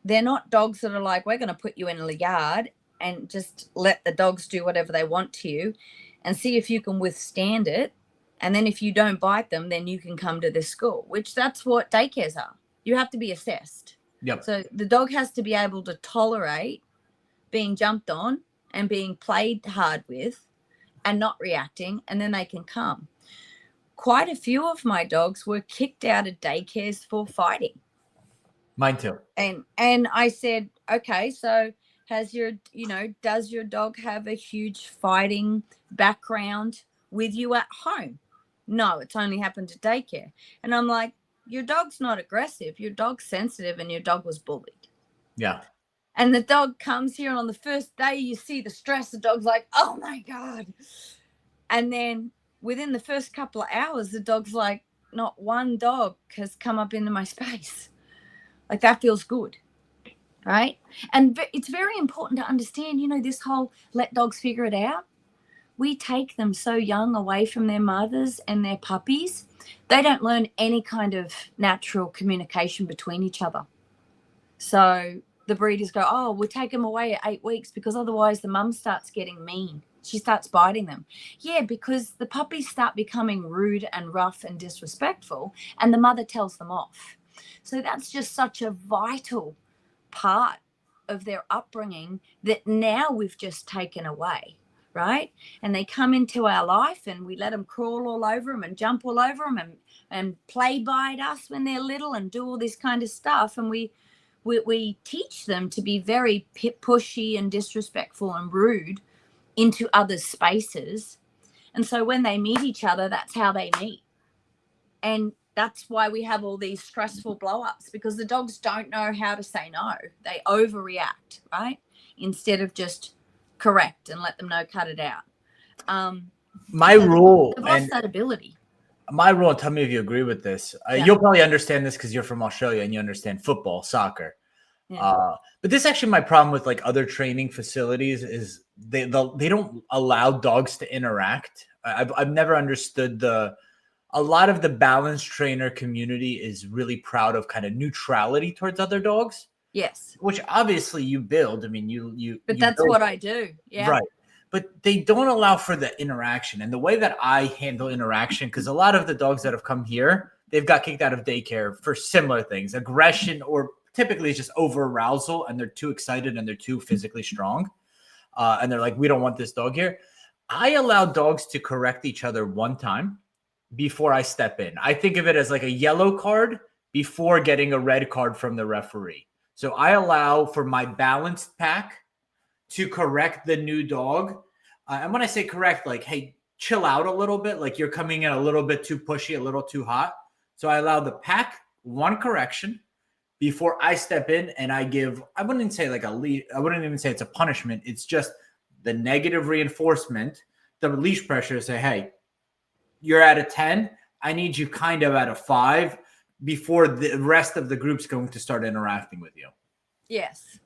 They're not dogs that are like, we're going to put you in the yard and just let the dogs do whatever they want to you and see if you can withstand it. And then if you don't bite them, then you can come to this school, which that's what daycares are. You have to be assessed. Yep. So the dog has to be able to tolerate being jumped on and being played hard with and not reacting, and then they can come. Quite a few of my dogs were kicked out of daycares for fighting. Mine too. And I said, okay, so does your dog have a huge fighting background with you at home? No, it's only happened to daycare. And I'm like, your dog's not aggressive. Your dog's sensitive and your dog was bullied. Yeah. And the dog comes here and on the first day you see the stress, the dog's like, oh my God. And then within the first couple of hours, the dog's like, not one dog has come up into my space. Like that feels good. Right. And it's very important to understand, this whole let dogs figure it out. We take them so young away from their mothers and their puppies. They don't learn any kind of natural communication between each other. So the breeders go, oh, we'll take them away at 8 weeks because otherwise the mum starts getting mean. She starts biting them. Yeah, because the puppies start becoming rude and rough and disrespectful and the mother tells them off. So that's just such a vital part of their upbringing that now we've just taken away. Right? And they come into our life and we let them crawl all over them and jump all over them and play bite us when they're little and do all this kind of stuff. And we teach them to be very pushy and disrespectful and rude into other spaces. And so when they meet each other, that's how they meet. And that's why we have all these stressful blow-ups, because the dogs don't know how to say no. They overreact, right? Instead of just correct and let them know, cut it out. My rule, they've lost that ability. My rule, tell me if you agree with this. You'll probably understand this because you're from Australia and you understand football, soccer. Yeah. But this is actually my problem with like other training facilities is they don't allow dogs to interact. I've never understood a lot of the balance trainer community is really proud of kind of neutrality towards other dogs. Yes. Which obviously you build. I mean, But that's what I do. Yeah. Right. But they don't allow for the interaction. And the way that I handle interaction, because a lot of the dogs that have come here, they've got kicked out of daycare for similar things, aggression, or typically it's just over arousal and they're too excited and they're too physically strong. And they're like, we don't want this dog here. I allow dogs to correct each other one time before I step in. I think of it as like a yellow card before getting a red card from the referee. So I allow for my balanced pack to correct the new dog. And when I say correct, like, hey, chill out a little bit. Like you're coming in a little bit too pushy, a little too hot. So I allow the pack one correction before I step in and I wouldn't say like a lead. I wouldn't even say it's a punishment. It's just the negative reinforcement, the leash pressure to say, hey, you're at a 10. I need you kind of at a 5 before the rest of the group's going to start interacting with you. Yes.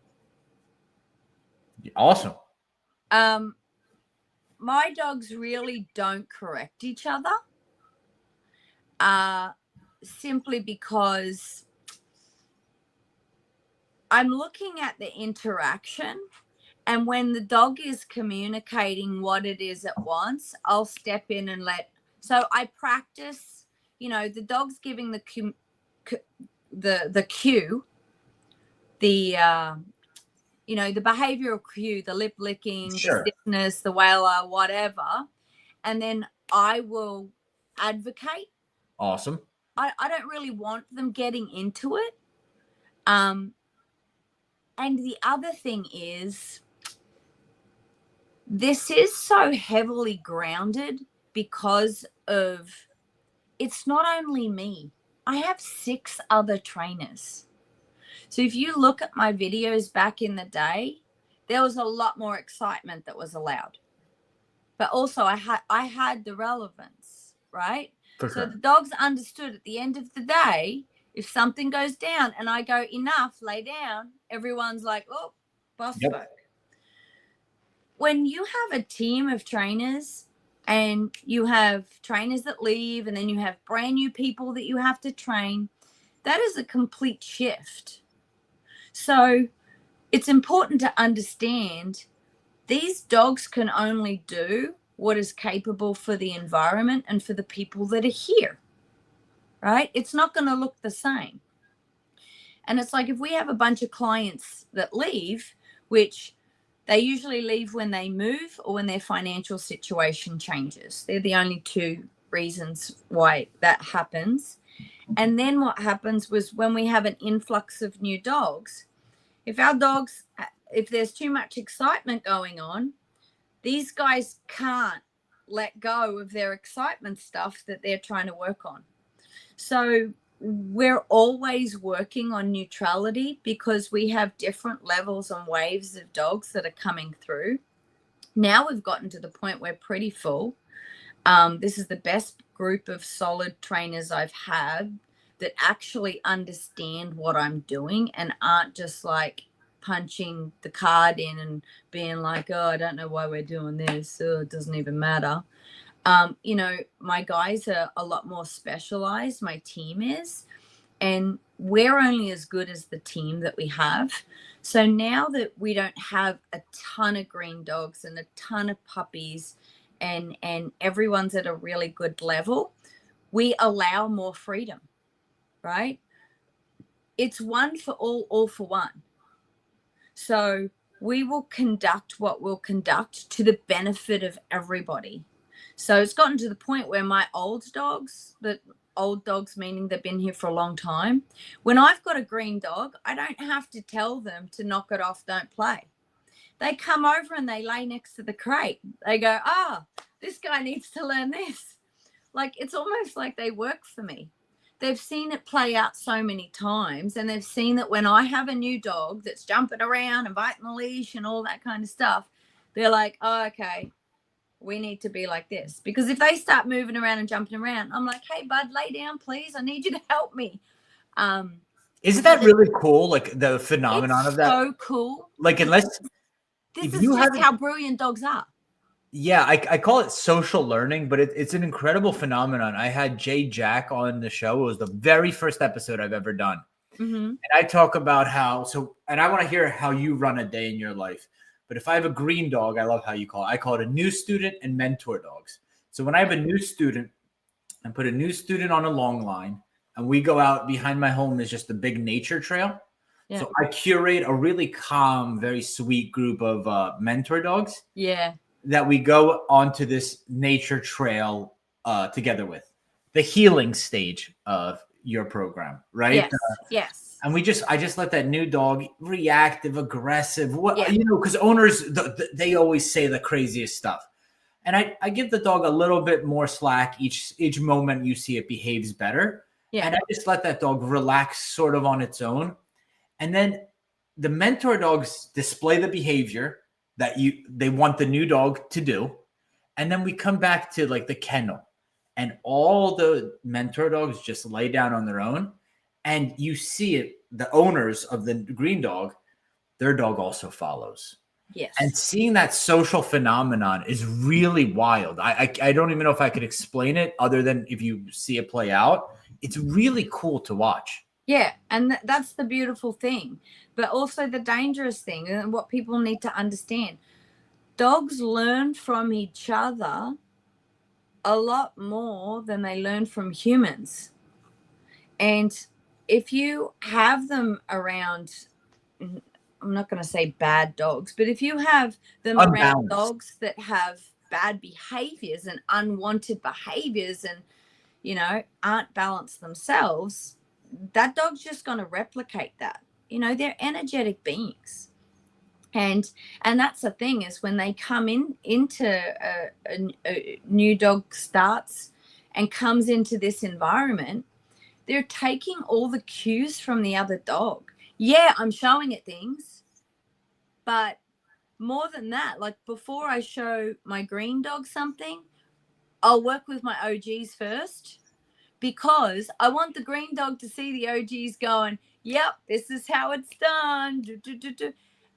Awesome. My dogs really don't correct each other. Simply because I'm looking at the interaction, and when the dog is communicating what it is it wants, I'll step in and so I practice, the dog's giving the cue, the behavioral cue, the lip licking, sure, the stiffness, the wailer, whatever. And then I will advocate. Awesome. I don't really want them getting into it. And the other thing is, this is so heavily grounded because of it's not only me. I have 6 other trainers. So if you look at my videos back in the day, there was a lot more excitement that was allowed. But also I had the relevance, right? For So sure. the dogs understood at the end of the day, if something goes down and I go, enough, lay down, everyone's like, oh, boss spoke. When you have a team of trainers and you have trainers that leave and then you have brand new people that you have to train, that is a complete shift. So it's important to understand these dogs can only do what is capable for the environment and for the people that are here, right? It's not going to look the same. And it's like if we have a bunch of clients that leave, which they usually leave when they move or when their financial situation changes. They're the only 2 reasons why that happens. And then what happens was when we have an influx of new dogs, if there's too much excitement going on, these guys can't let go of their excitement stuff that they're trying to work on. So we're always working on neutrality because we have different levels and waves of dogs that are coming through. Now we've gotten to the point where pretty full. This is the best group of solid trainers I've had that actually understand what I'm doing and aren't just like punching the card in and being like, oh, I don't know why we're doing this. Oh, it doesn't even matter. My guys are a lot more specialized. My team is, and we're only as good as the team that we have. So now that we don't have a ton of green dogs and a ton of puppies and everyone's at a really good level, we allow more freedom, right? It's one for all for one. So we will conduct what we'll conduct to the benefit of everybody. So it's gotten to the point where my old dogs meaning they've been here for a long time, when I've got a green dog, I don't have to tell them to knock it off, don't play. They come over and they lay next to the crate. They go, this guy needs to learn this. Like, it's almost like they work for me. They've seen it play out so many times, and they've seen that when I have a new dog that's jumping around and biting the leash and all that kind of stuff, they're like, oh, okay, we need to be like this. Because if they start moving around and jumping around, I'm like, hey, bud, lay down, please. I need you to help me. Isn't that really cool? Like the phenomenon of that? So cool. Like, unless this is just how brilliant dogs are. Yeah, I call it social learning, but it's an incredible phenomenon. I had Jay Jack on the show. It was the very first episode I've ever done. Mm-hmm. And I talk about and I want to hear how you run a day in your life. But if I have a green dog, I love how you call it. I call it a new student and mentor dogs. So when I have a new student, I put a new student on a long line, and we go out behind my home is just a big nature trail. Yeah. So I curate a really calm, very sweet group of mentor dogs. Yeah. That we go onto this nature trail together with. The healing stage of your program, right? Yes. Yes. And I just let that new dog, reactive, aggressive, because owners, they always say the craziest stuff. And I give the dog a little bit more slack each moment you see it behaves better. Yeah. And I just let that dog relax sort of on its own. And then the mentor dogs display the behavior that they want the new dog to do. And then we come back to like the kennel, and all the mentor dogs just lay down on their own. And you see it, the owners of the green dog, their dog also follows. Yes. And seeing that social phenomenon is really wild. I don't even know if I could explain it other than if you see it play out. It's really cool to watch. Yeah, and that's the beautiful thing, but also the dangerous thing, and what people need to understand. Dogs learn from each other a lot more than they learn from humans. And if you have them around, I'm not going to say bad dogs, but if you have them around dogs that have bad behaviors and unwanted behaviors and, aren't balanced themselves, that dog's just going to replicate that. They're energetic beings. And that's the thing, is when they come into a new dog starts and comes into this environment, they're taking all the cues from the other dog. Yeah, I'm showing it things, but more than that, like before I show my green dog something, I'll work with my OGs first, because I want the green dog to see the OGs going, yep, this is how it's done,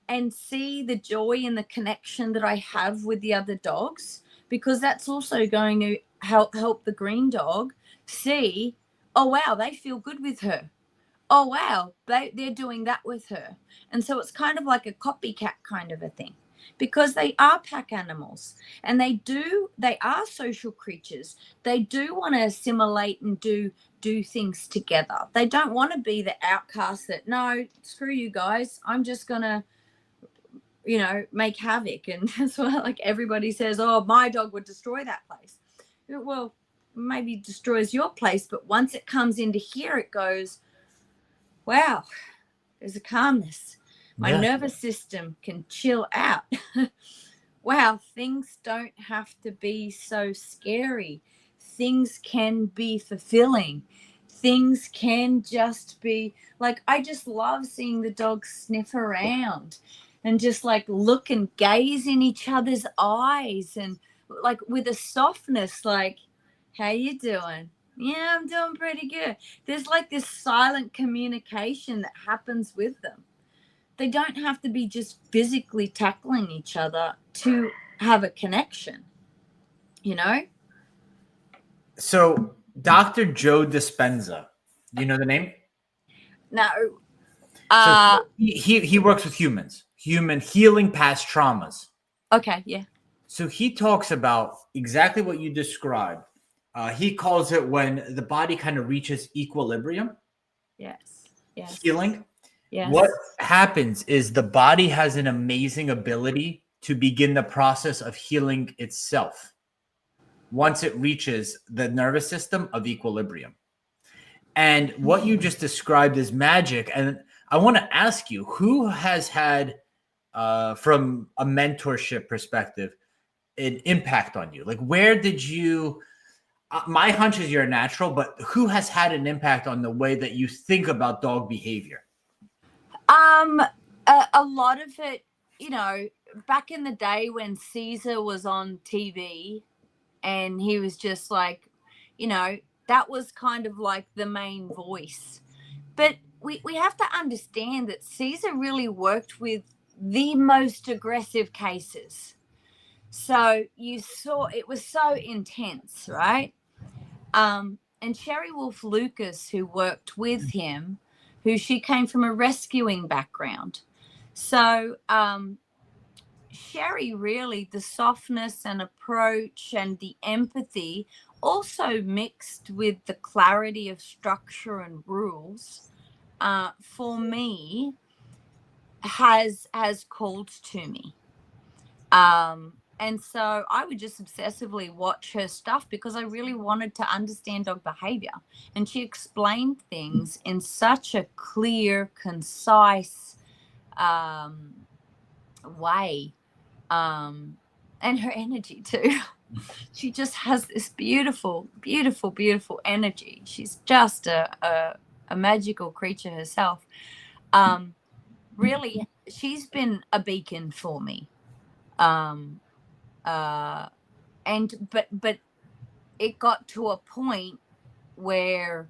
and see the joy and the connection that I have with the other dogs, because that's also going to help the green dog see, oh, wow, they feel good with her. Oh, wow, they're doing that with her. And so it's kind of like a copycat kind of a thing, because they are pack animals, and they are social creatures. They do want to assimilate and do things together. They don't want to be the outcast that, no, screw you guys, I'm just going to, make havoc. And that's why, like, everybody says, oh, my dog would destroy that place. Well, maybe destroys your place, but once it comes into here, it goes, wow, there's a calmness. My nervous system can chill out. Wow, things don't have to be so scary. Things can be fulfilling. Things can just be like, I just love seeing the dogs sniff around and just like look and gaze in each other's eyes, and like with a softness, like, how you doing? Yeah, I'm doing pretty good. There's like this silent communication that happens with them. They don't have to be just physically tackling each other to have a connection, So Dr. Joe Dispenza, you know the name? No. So he works with humans, human healing past traumas. Okay, yeah. So he talks about exactly what you described. He calls it when the body kind of reaches equilibrium. Yes. Healing. Yes. What happens is the body has an amazing ability to begin the process of healing itself once it reaches the nervous system of equilibrium. And what you just described is magic. And I want to ask you, who has had, from a mentorship perspective, an impact on you? Like, where did you, my hunch is you're a natural, but who has had an impact on the way that you think about dog behavior? A lot of it, back in the day when Caesar was on TV and he was just like, that was kind of like the main voice. But we have to understand that Caesar really worked with the most aggressive cases. So you saw it was so intense, right? And Sherry Wolf Lucas, who worked with him, she came from a rescuing background. So Sherry, really, the softness and approach and the empathy, also mixed with the clarity of structure and rules, for me, has called to me. And so I would just obsessively watch her stuff because I really wanted to understand dog behavior. And she explained things in such a clear, concise way. And her energy too. She just has this beautiful, beautiful, beautiful energy. She's just a magical creature herself. Really, she's been a beacon for me. But it got to a point where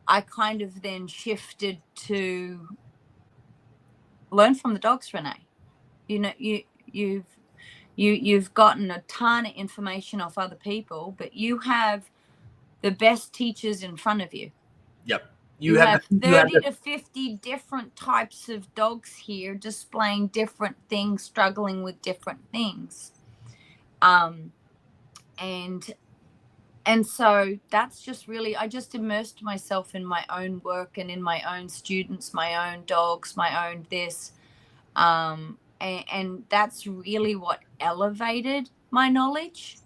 I kind of then shifted to learn from the dogs, Renee. You've gotten a ton of information off other people, but you have the best teachers in front of you. Yep. You have 30 to 50 different types of dogs here displaying different things, struggling with different things. And so that's just really, I just immersed myself in my own work and in my own students, my own dogs, my own this. And that's really what elevated my knowledge,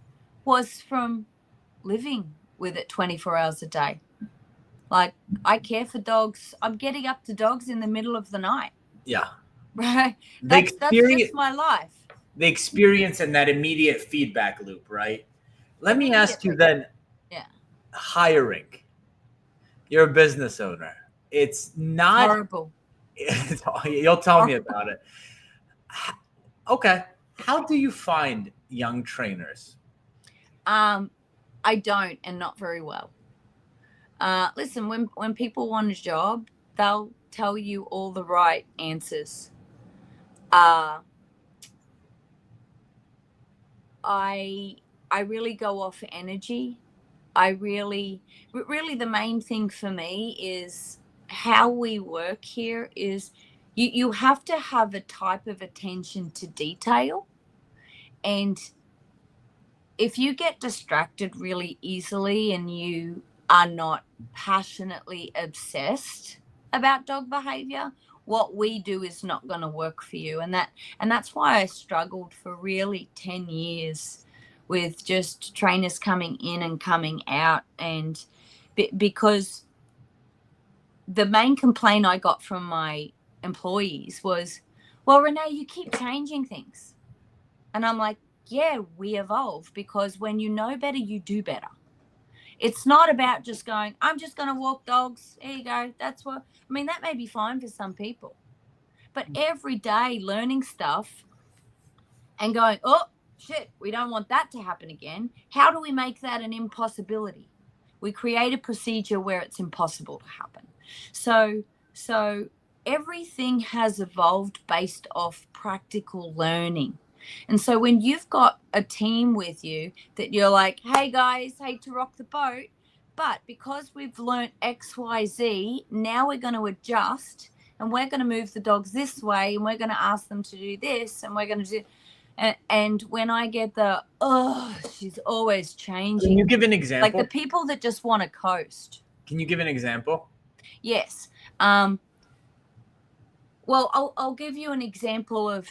was from living with it 24 hours a day. Like, I care for dogs. I'm getting up to dogs in the middle of the night. Yeah. Right. That's just my life. The experience and that immediate feedback loop, right? Let me ask you then. Yeah. hiring. You're a business owner. It's not horrible. You'll tell me about it. Okay. How do you find young trainers? I don't, and not very well. Listen, when people want a job, they'll tell you all the right answers. I really go off energy. Really the main thing for me is how we work here is you have to have a type of attention to detail. And if you get distracted really easily and you are not passionately obsessed about dog behavior, what we do is not going to work for you. And that's why I struggled for really 10 years with just trainers coming in and coming out. And because the main complaint I got from my employees was, well, Renee, you keep changing things. And I'm like, yeah, we evolve, because when you know better, you do better. It's not about just going, I'm just going to walk dogs. There you go. That's what, I mean, that may be fine for some people. But every day learning stuff and going, oh, shit, we don't want that to happen again. How do we make that an impossibility? We create a procedure where it's impossible to happen. So everything has evolved based off practical learning. And so when you've got a team with you that you're like, hey guys, hate to rock the boat, but because we've learned X, Y, Z, now we're going to adjust and we're going to move the dogs this way and we're going to ask them to do this and we're going to do. And when I get she's always changing. Can you give an example? Like the people that just want to coast. Can you give an example? Yes. Well, I'll give you an example of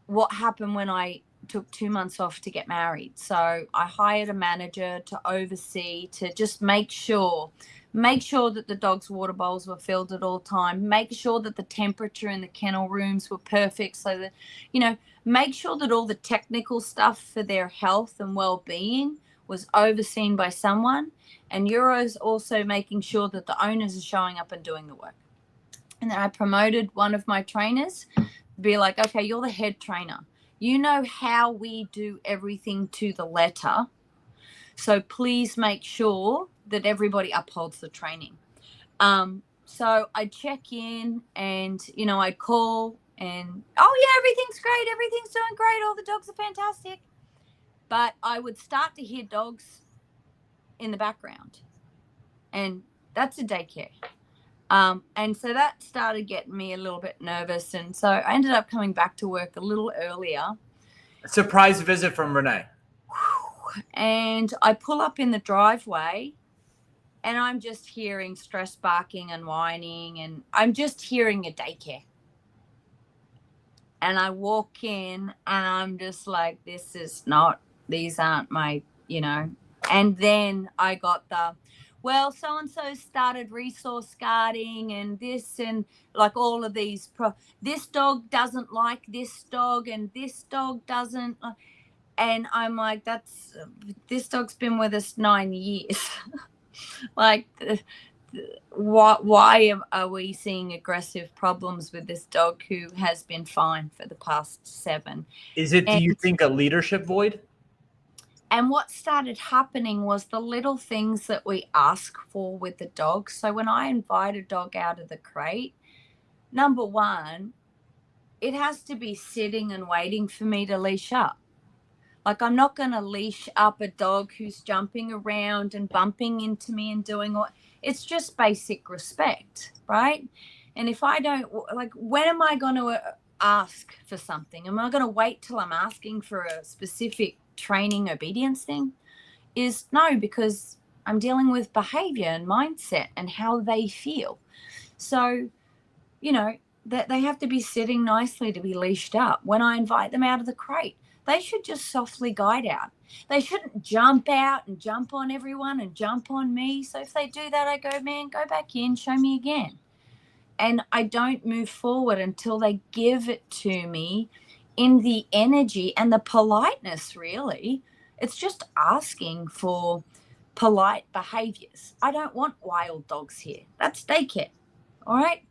what happened when I took 2 months off to get married. So I hired a manager to oversee, to just make sure that the dogs' water bowls were filled at all time, make sure that the temperature in the kennel rooms were perfect, so that, make sure that all the technical stuff for their health and well-being was overseen by someone. And Euro's also making sure that the owners are showing up and doing the work. And then I promoted one of my trainers to be like, okay, you're the head trainer. You know how we do everything to the letter. So please make sure that everybody upholds the training. So I check in and, I call and, oh yeah, everything's great. Everything's doing great. All the dogs are fantastic. But I would start to hear dogs in the background, and that's a daycare. And so that started getting me a little bit nervous. And so I ended up coming back to work a little earlier. A surprise visit from Renee. And I pull up in the driveway and I'm just hearing stress barking and whining, and I'm just hearing a daycare. And I walk in and I'm just like, these aren't my, and then I got well, so-and-so started resource guarding and this, and like all of these, this dog doesn't like this dog and this dog doesn't. And I'm like, this dog's been with us 9 years. Like, why are we seeing aggressive problems with this dog who has been fine for the past 7? Do you think, a leadership void? And what started happening was the little things that we ask for with the dog. So when I invite a dog out of the crate, number one, it has to be sitting and waiting for me to leash up. Like, I'm not going to leash up a dog who's jumping around and bumping into me and doing all. It's just basic respect, right? And if I don't, like, when am I going to ask for something? Am I going to wait till I'm asking for a specific training obedience thing? Is no, because I'm dealing with behavior and mindset and how they feel. So, that they have to be sitting nicely to be leashed up. When I invite them out of the crate, they should just softly guide out. They shouldn't jump out and jump on everyone and jump on me. So if they do that, I go, man, go back in, show me again. And I don't move forward until they give it to me in the energy and the politeness, really. It's just asking for polite behaviors. I don't want wild dogs here. That's daycare. All right.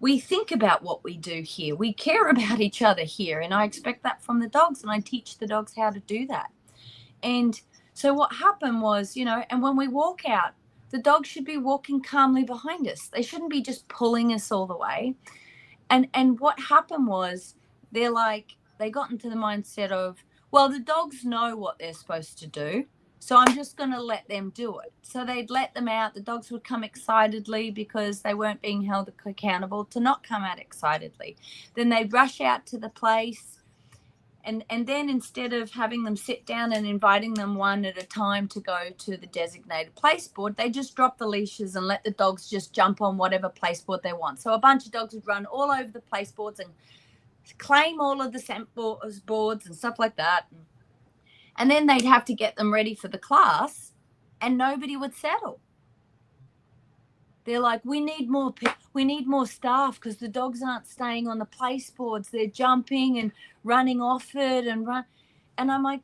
We think about what we do here. We care about each other here. And I expect that from the dogs, and I teach the dogs how to do that. And so what happened was, and when we walk out, the dogs should be walking calmly behind us. They shouldn't be just pulling us all the way. And what happened was they got into the mindset of, well, the dogs know what they're supposed to do, so I'm just going to let them do it. So they'd let them out. The dogs would come excitedly because they weren't being held accountable to not come out excitedly. Then they'd rush out to the place. And then instead of having them sit down and inviting them one at a time to go to the designated place board, they just drop the leashes and let the dogs just jump on whatever place board they want. So a bunch of dogs would run all over the place boards and claim all of the scent boards and stuff like that. And then they'd have to get them ready for the class, and nobody would settle. They're like, we need more staff because the dogs aren't staying on the place boards. They're jumping and running off it and run. And I'm like,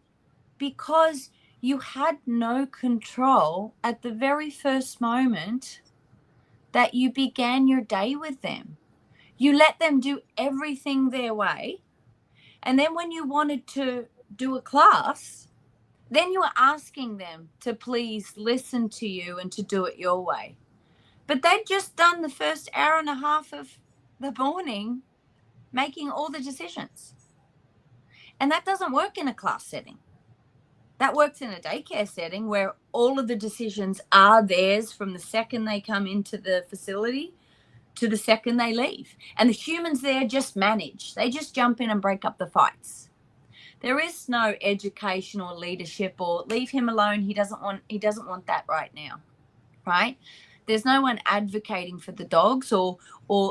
because you had no control at the very first moment that you began your day with them. You let them do everything their way. And then when you wanted to do a class, then you were asking them to please listen to you and to do it your way. But they'd just done the first hour and a half of the morning making all the decisions. And that doesn't work in a class setting. That works in a daycare setting where all of the decisions are theirs from the second they come into the facility to the second they leave. And the humans there just manage. They just jump in and break up the fights. There is no education or leadership or leave him alone. He doesn't want that right now. Right? There's no one advocating for the dogs or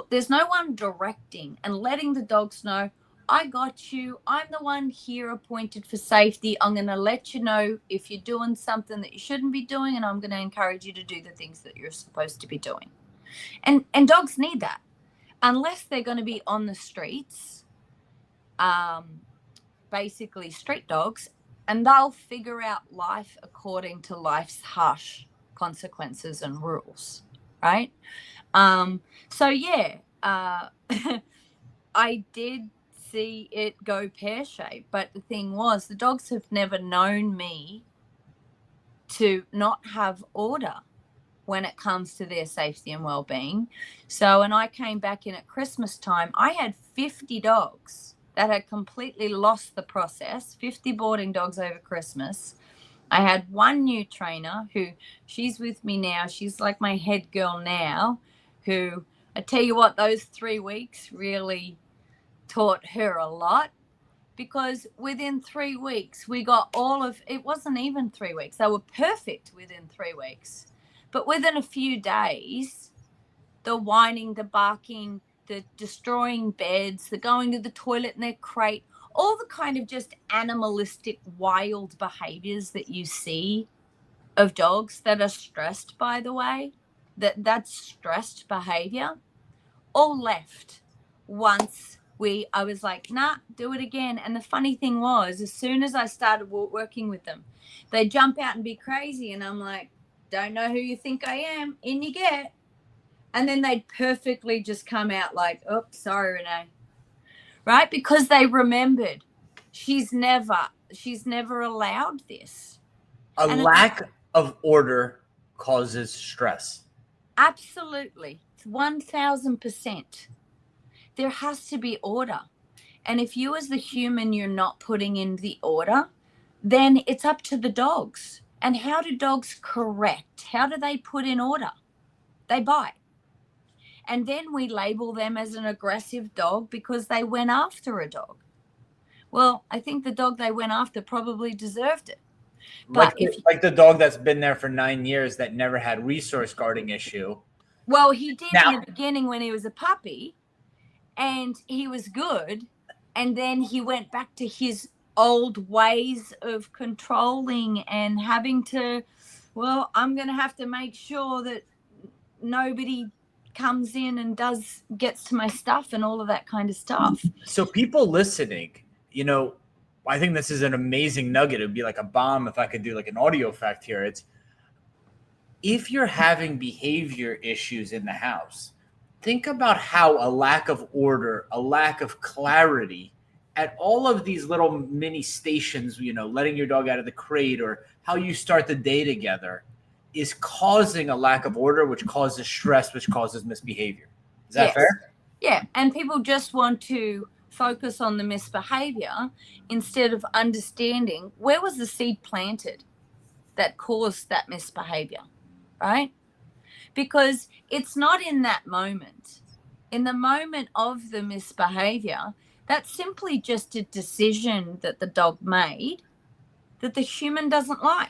there's no one directing and letting the dogs know, I got you. I'm the one here appointed for safety. I'm going to let you know if you're doing something that you shouldn't be doing, and I'm going to encourage you to do the things that you're supposed to be doing. And dogs need that. Unless they're going to be on the streets, basically street dogs, and they'll figure out life according to life's harsh consequences and rules, right? So yeah, I did see it go pear-shaped, but the thing was, the dogs have never known me to not have order when it comes to their safety and well-being. So when I came back in at Christmas time, I had 50 dogs that had completely lost the process, 50 boarding dogs over Christmas. I had one new trainer who, she's with me now. She's like my head girl now, who, I tell you what, those 3 weeks really taught her a lot, because within 3 weeks, we got it wasn't even 3 weeks. They were perfect within 3 weeks. But within a few days, the whining, the barking, the destroying beds, the going to the toilet in their crate, all the kind of just animalistic, wild behaviors that you see of dogs that are stressed, by the way, that's stressed behavior, all left once I was like, nah, do it again. And the funny thing was, as soon as I started working with them, they jump out and be crazy. And I'm like, don't know who you think I am, in you get. And then they'd perfectly just come out like, oops, sorry, Renee. Right? Because they remembered she's never allowed this. A lack of order causes stress. Absolutely. 1000%. There has to be order. And if you as the human, you're not putting in the order, then it's up to the dogs. And how do dogs correct? How do they put in order? They bite. And then we label them as an aggressive dog because they went after a dog. Well, I think the dog they went after probably deserved it. But like the dog that's been there for 9 years that never had resource guarding issue. Well, he did in the beginning when he was a puppy, and he was good. And then he went back to his old ways of controlling and having to, well, I'm going to have to make sure that nobody comes in and gets to my stuff and all of that kind of stuff. So people listening, I think this is an amazing nugget. It'd be like a bomb if I could do like an audio effect here. It's if you're having behavior issues in the house, think about how a lack of order, a lack of clarity at all of these little mini stations, letting your dog out of the crate or how you start the day together is causing a lack of order, which causes stress, which causes misbehavior. Is that fair? Yeah. And people just want to focus on the misbehavior instead of understanding where was the seed planted that caused that misbehavior, right? Because it's not in that moment. In the moment of the misbehavior, that's simply just a decision that the dog made that the human doesn't like.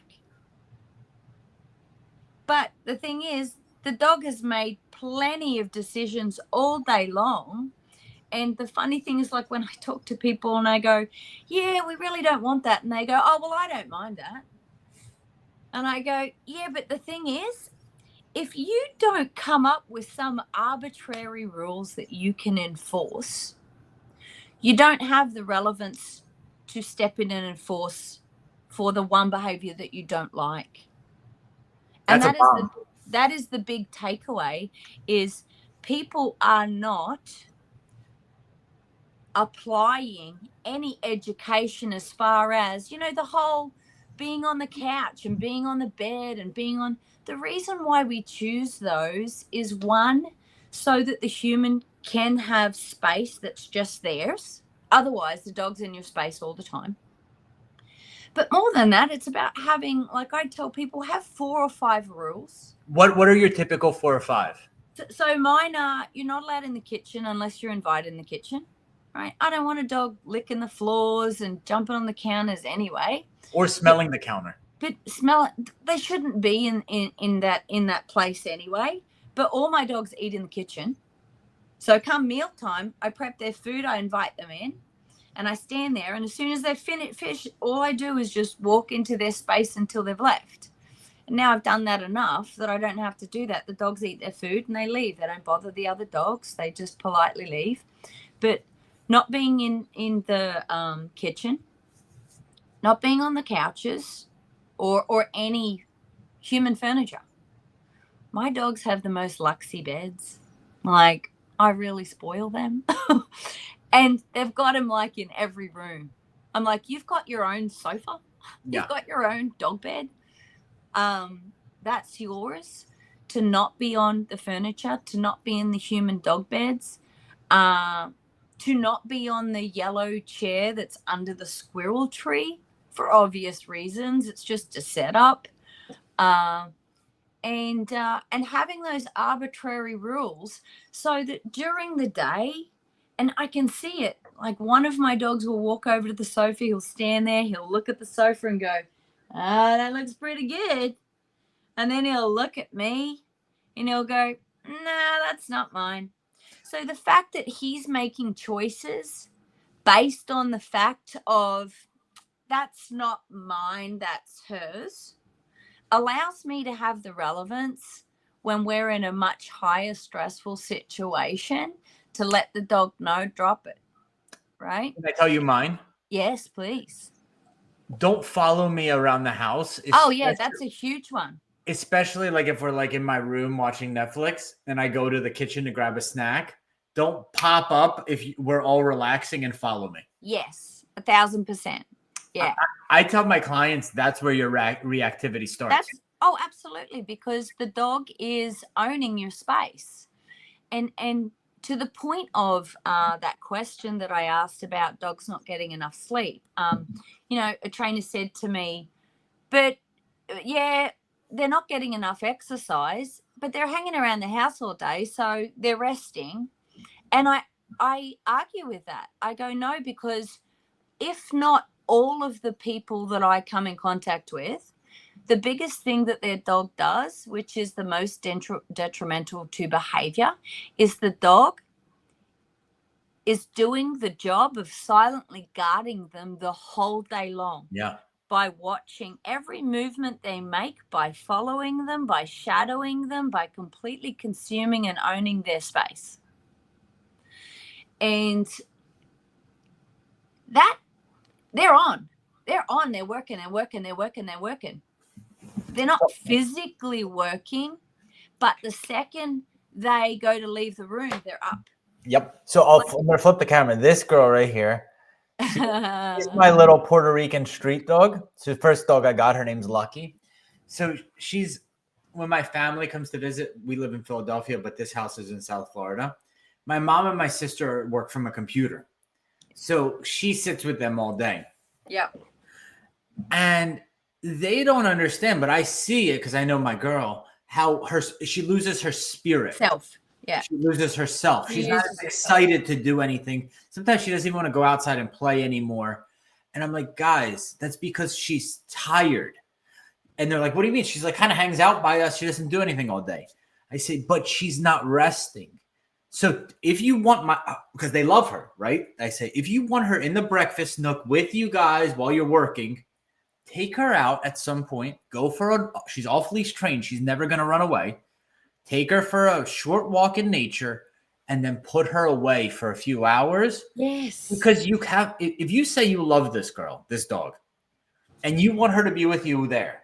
But the thing is, the dog has made plenty of decisions all day long. And the funny thing is, like when I talk to people and I go, yeah, we really don't want that. And they go, oh, well, I don't mind that. And I go, yeah, but the thing is, if you don't come up with some arbitrary rules that you can enforce, you don't have the relevance to step in and enforce for the one behavior that you don't like. And that is the big takeaway, is people are not applying any education as far as, the whole being on the couch and being on the bed and being on. The reason why we choose those is, one, so that the human can have space that's just theirs. Otherwise, the dog's in your space all the time. But more than that, it's about having, like I tell people, have 4 or 5 rules. What are your typical 4 or 5? So mine are, you're not allowed in the kitchen unless you're invited in the kitchen, right? I don't want a dog licking the floors and jumping on the counters anyway. Or smelling the counter. But they shouldn't be in that place anyway. But all my dogs eat in the kitchen. So come mealtime, I prep their food, I invite them in, and I stand there. And as soon as they finish, all I do is just walk into their space until they've left. And now I've done that enough that I don't have to do that. The dogs eat their food and they leave. They don't bother the other dogs. They just politely leave. But not being in the kitchen, not being on the couches or any human furniture. My dogs have the most luxy beds. Like, I really spoil them. And they've got them like in every room. I'm like, you've got your own sofa. You've got your own dog bed. That's yours. To not be on the furniture, to not be in the human dog beds, to not be on the yellow chair that's under the squirrel tree for obvious reasons. It's just a setup. And having those arbitrary rules so that during the day, and I can see it, like one of my dogs will walk over to the sofa, he'll stand there, he'll look at the sofa and go, that looks pretty good. And then he'll look at me and he'll go, nah, that's not mine. So the fact that he's making choices based on the fact of that's not mine, that's hers, allows me to have the relevance when we're in a much higher stressful situation to let the dog know, drop it, right? Can I tell you mine? Yes, please. Don't follow me around the house. Oh, yeah, that's a huge one. Especially like if we're like in my room watching Netflix and I go to the kitchen to grab a snack. Don't pop up if we're all relaxing and follow me. Yes, 1,000%. Yeah. I tell my clients that's where your reactivity starts. Oh, absolutely, because the dog is owning your space. And to the point of that question that I asked about dogs not getting enough sleep, a trainer said to me, but yeah, they're not getting enough exercise, but they're hanging around the house all day, so they're resting. And I argue with that. I go, no, because if not all of the people that I come in contact with, the biggest thing that their dog does, which is the most detrimental to behavior, is the dog is doing the job of silently guarding them the whole day long. Yeah. By watching every movement they make, by following them, by shadowing them, by completely consuming and owning their space. And that they're working. They're not physically working, but the second they go to leave the room, they're up. Yep. So I'm going to flip the camera. This girl right here, she's my little Puerto Rican street dog. So the first dog I got, her name's Lucky. So when my family comes to visit, we live in Philadelphia, but this house is in South Florida. My mom and my sister work from a computer. So she sits with them all day. Yeah. And they don't understand, but I see it because I know my girl, how she loses her spirit. Self. Yeah. She loses herself. She's not excited to do anything. Sometimes she doesn't even want to go outside and play anymore. And I'm like, guys, that's because she's tired. And they're like, what do you mean? She's like, kind of hangs out by us. She doesn't do anything all day. I say, but she's not resting. So if you want because they love her, right? I say, if you want her in the breakfast nook with you guys while you're working, take her out at some point. She's off leash trained. She's never going to run away. Take her for a short walk in nature and then put her away for a few hours. Yes. Because if you say you love this girl, this dog, and you want her to be with you there,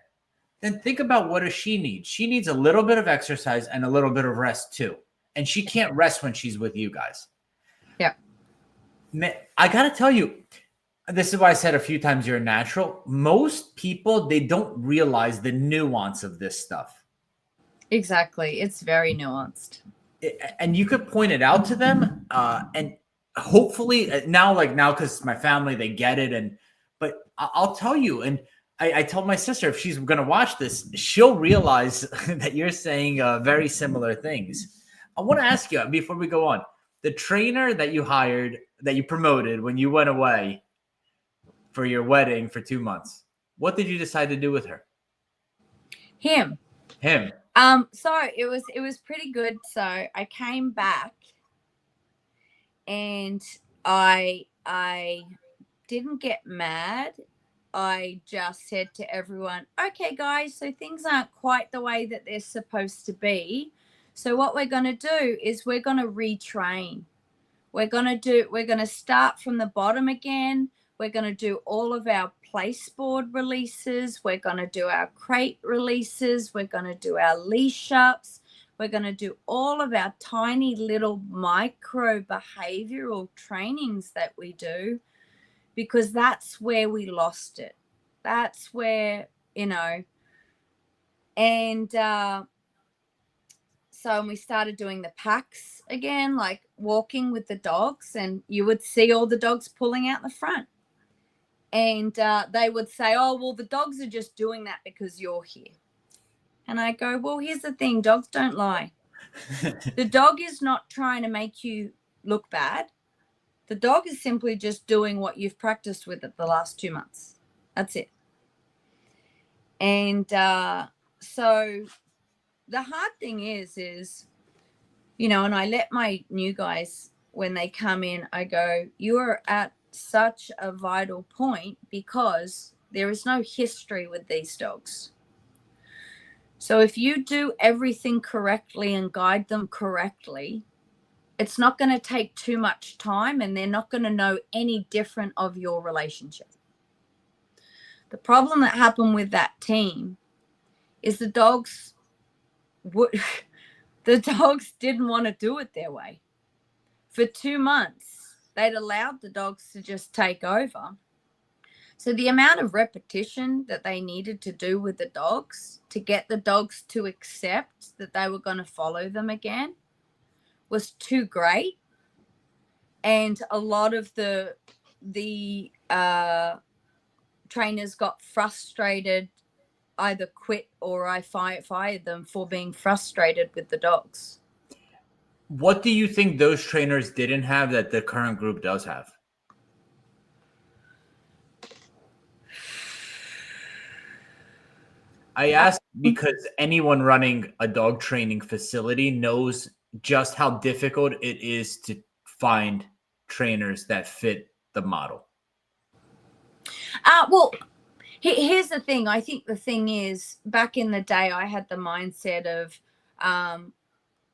then think about what does she need. She needs a little bit of exercise and a little bit of rest too. And she can't rest when she's with you guys. Yeah. I got to tell you, this is why I said a few times you're a natural. Most people, they don't realize the nuance of this stuff. Exactly. It's very nuanced. And you could point it out to them. And hopefully now, because my family, they get it. But I'll tell you, and I told my sister, if she's going to watch this, she'll realize that you're saying very similar things. I want to ask you before we go on, the trainer that you hired, that you promoted when you went away for your wedding for 2 months, what did you decide to do with her? Him. So it was pretty good. So I came back and I didn't get mad. I just said to everyone, okay, guys, so things aren't quite the way that they're supposed to be. So what we're going to do is we're going to retrain. We're going to start from the bottom again. We're going to do all of our place board releases. We're going to do our crate releases. We're going to do our leash ups. We're going to do all of our tiny little micro behavioral trainings that we do, because that's where we lost it. That's where, and so we started doing the packs again, like walking with the dogs, and you would see all the dogs pulling out the front. And they would say, oh, well, the dogs are just doing that because you're here. And I go, well, here's the thing. Dogs don't lie. The dog is not trying to make you look bad. The dog is simply just doing what you've practiced with it the last 2 months. That's it. And so the hard thing is, and I let my new guys, when they come in, I go, you are at such a vital point because there is no history with these dogs. So if you do everything correctly and guide them correctly, it's not going to take too much time and they're not going to know any different of your relationship. The problem that happened with that team is the dogs didn't want to do it their way. For 2 months, they'd allowed the dogs to just take over. So the amount of repetition that they needed to do with the dogs to get the dogs to accept that they were going to follow them again was too great. And a lot of the trainers got frustrated, either quit or I fired them for being frustrated with the dogs. What do you think those trainers didn't have that the current group does have? I ask because anyone running a dog training facility knows just how difficult it is to find trainers that fit the model. Well, here's the thing. I think the thing is, back in the day, I had the mindset of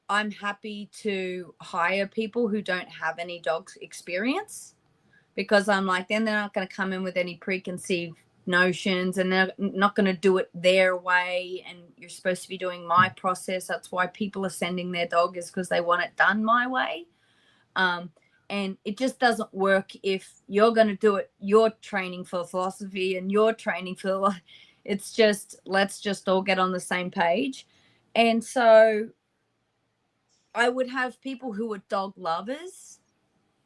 I'm happy to hire people who don't have any dog experience, because I'm like, then they're not going to come in with any preconceived notions, and they're not going to do it their way, and you're supposed to be doing my process. That's why people are sending their dog, is because they want it done my way. And it just doesn't work if you're going to do it your training philosophy and your training it's just, let's just all get on the same page. And so I would have people who are dog lovers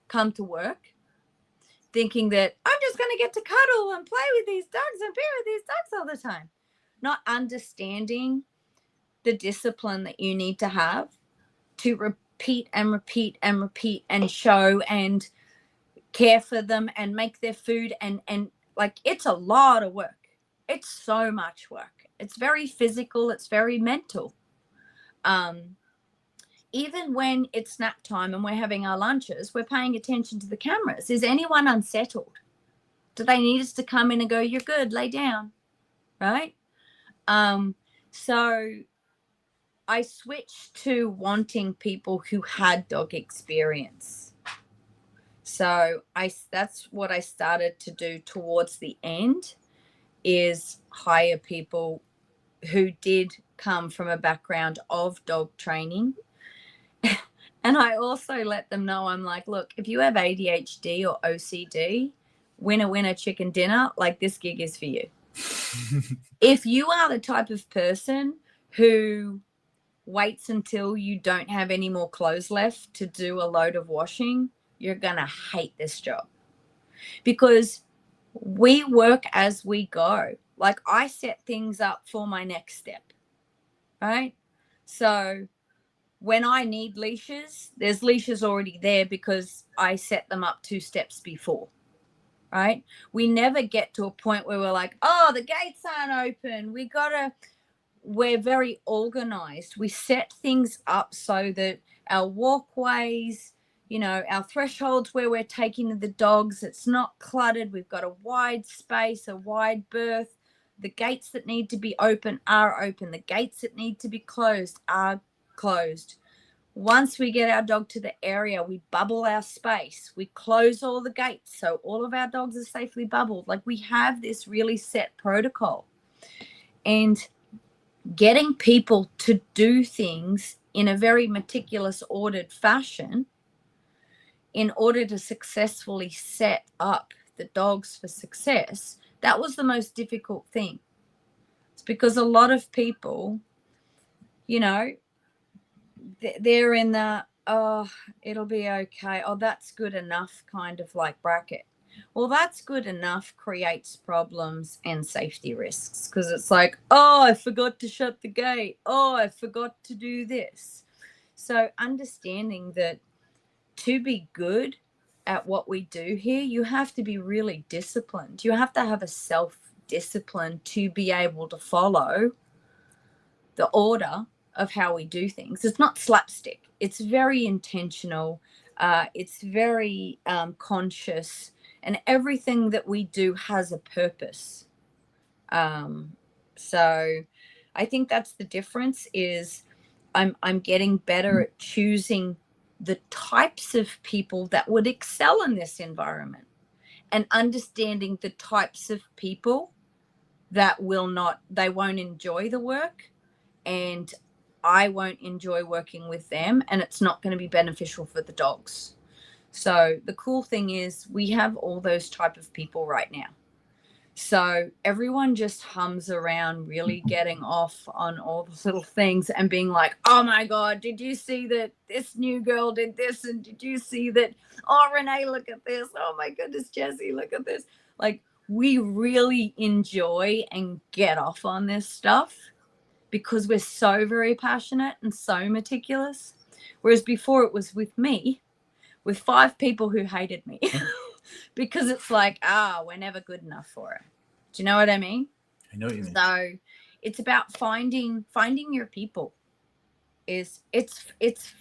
come to work thinking that I'm just going to get to cuddle and play with these dogs and be with these dogs all the time, not understanding the discipline that you need to have to repeat and repeat and repeat and show and care for them and make their food. And like, it's a lot of work. It's so much work. It's very physical. It's very mental. Even when it's nap time and we're having our lunches, we're paying attention to the cameras. Is anyone unsettled? Do they need us to come in and go, you're good, lay down, right? So I switched to wanting people who had dog experience. So that's what I started to do towards the end, is hire people who did come from a background of dog training. And I also let them know, I'm like, look, if you have ADHD or OCD, winner, chicken dinner, like, this gig is for you. If you are the type of person who waits until you don't have any more clothes left to do a load of washing, you're going to hate this job, because we work as we go. Like, I set things up for my next step, right? So when I need leashes, there's leashes already there because I set them up 2 steps before, right? We never get to a point where we're like, oh, the gates aren't open. We're very organized. We set things up so that our walkways, our thresholds where we're taking the dogs, it's not cluttered. We've got a wide space, a wide berth. The gates that need to be open are open. The gates that need to be closed are closed. Once we get our dog to the area, we bubble our space. We close all the gates so all of our dogs are safely bubbled. Like, we have this really set protocol. And getting people to do things in a very meticulous, ordered fashion in order to successfully set up the dogs for success, that was the most difficult thing. It's because a lot of people, they're in the, oh, it'll be okay, oh, that's good enough kind of like bracket. Well, that's good enough creates problems and safety risks, because it's like, oh, I forgot to shut the gate. Oh, I forgot to do this. So understanding that to be good at what we do here, you have to be really disciplined. You have to have a self-discipline to be able to follow the order of how we do things. It's not slapstick. It's very intentional. It's very conscious. And everything that we do has a purpose. So I think that's the difference, is I'm getting better at choosing the types of people that would excel in this environment, and understanding the types of people that they won't enjoy the work, and I won't enjoy working with them, and it's not going to be beneficial for the dogs. So the cool thing is we have all those type of people right now. So everyone just hums around, really getting off on all the little things and being like, oh my God, did you see that this new girl did this? And did you see that? Oh, Renee, look at this. Oh my goodness, Jessie, look at this. Like, we really enjoy and get off on this stuff because we're so very passionate and so meticulous. Whereas before it was with me, with 5 people who hated me. Because it's like, we're never good enough for it. Do you know what I mean? I know what you mean. So it's about finding your people. It's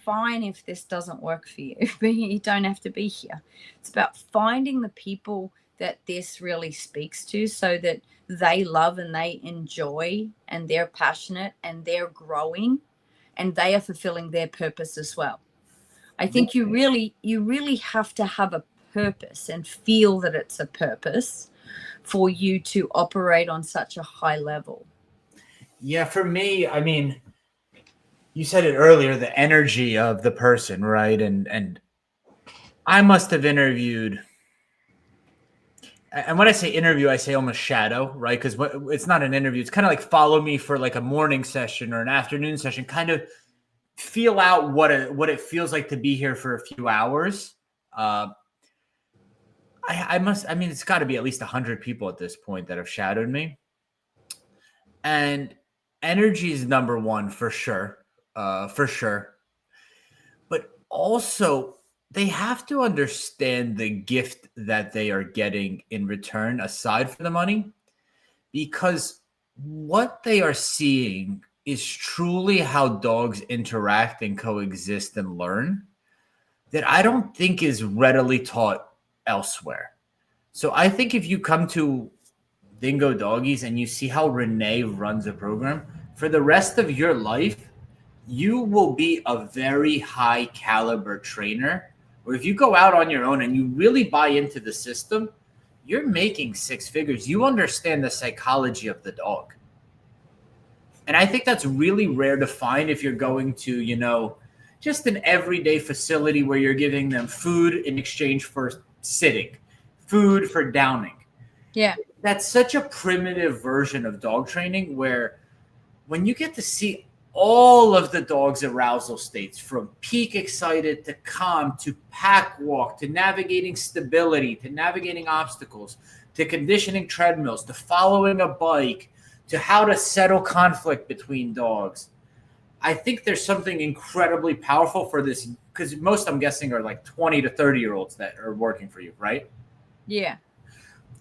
fine if this doesn't work for you, but you don't have to be here. It's about finding the people that this really speaks to, so that they love and they enjoy and they're passionate and they're growing and they are fulfilling their purpose as well. I think you really have to have a purpose and feel that it's a purpose for you to operate on such a high level? Yeah, for me, I mean, you said it earlier, the energy of the person, right? And I must have interviewed, and when I say interview, I say almost shadow, right? Because it's not an interview. It's kind of like follow me for like a morning session or an afternoon session, kind of feel out what it feels like to be here for a few hours. I mean, it's got to be at least 100 people at this point that have shadowed me. And energy is number one for sure. For sure. But also, they have to understand the gift that they are getting in return aside from the money, because what they are seeing is truly how dogs interact and coexist and learn that I don't think is readily taught elsewhere. So I think if you come to Dingo Doggies and you see how Renee runs a program, for the rest of your life, you will be a very high caliber trainer. Or if you go out on your own and you really buy into the system, you're making six figures. You understand the psychology of the dog. And I think that's really rare to find if you're going to, just an everyday facility where you're giving them food in exchange for sitting, food for downing. Yeah. That's such a primitive version of dog training where when you get to see all of the dog's arousal states, from peak excited to calm to pack walk to navigating stability to navigating obstacles to conditioning treadmills to following a bike to how to settle conflict between dogs. I think there's something incredibly powerful for this, because most, I'm guessing, are like 20 to 30-year-olds that are working for you, right? Yeah.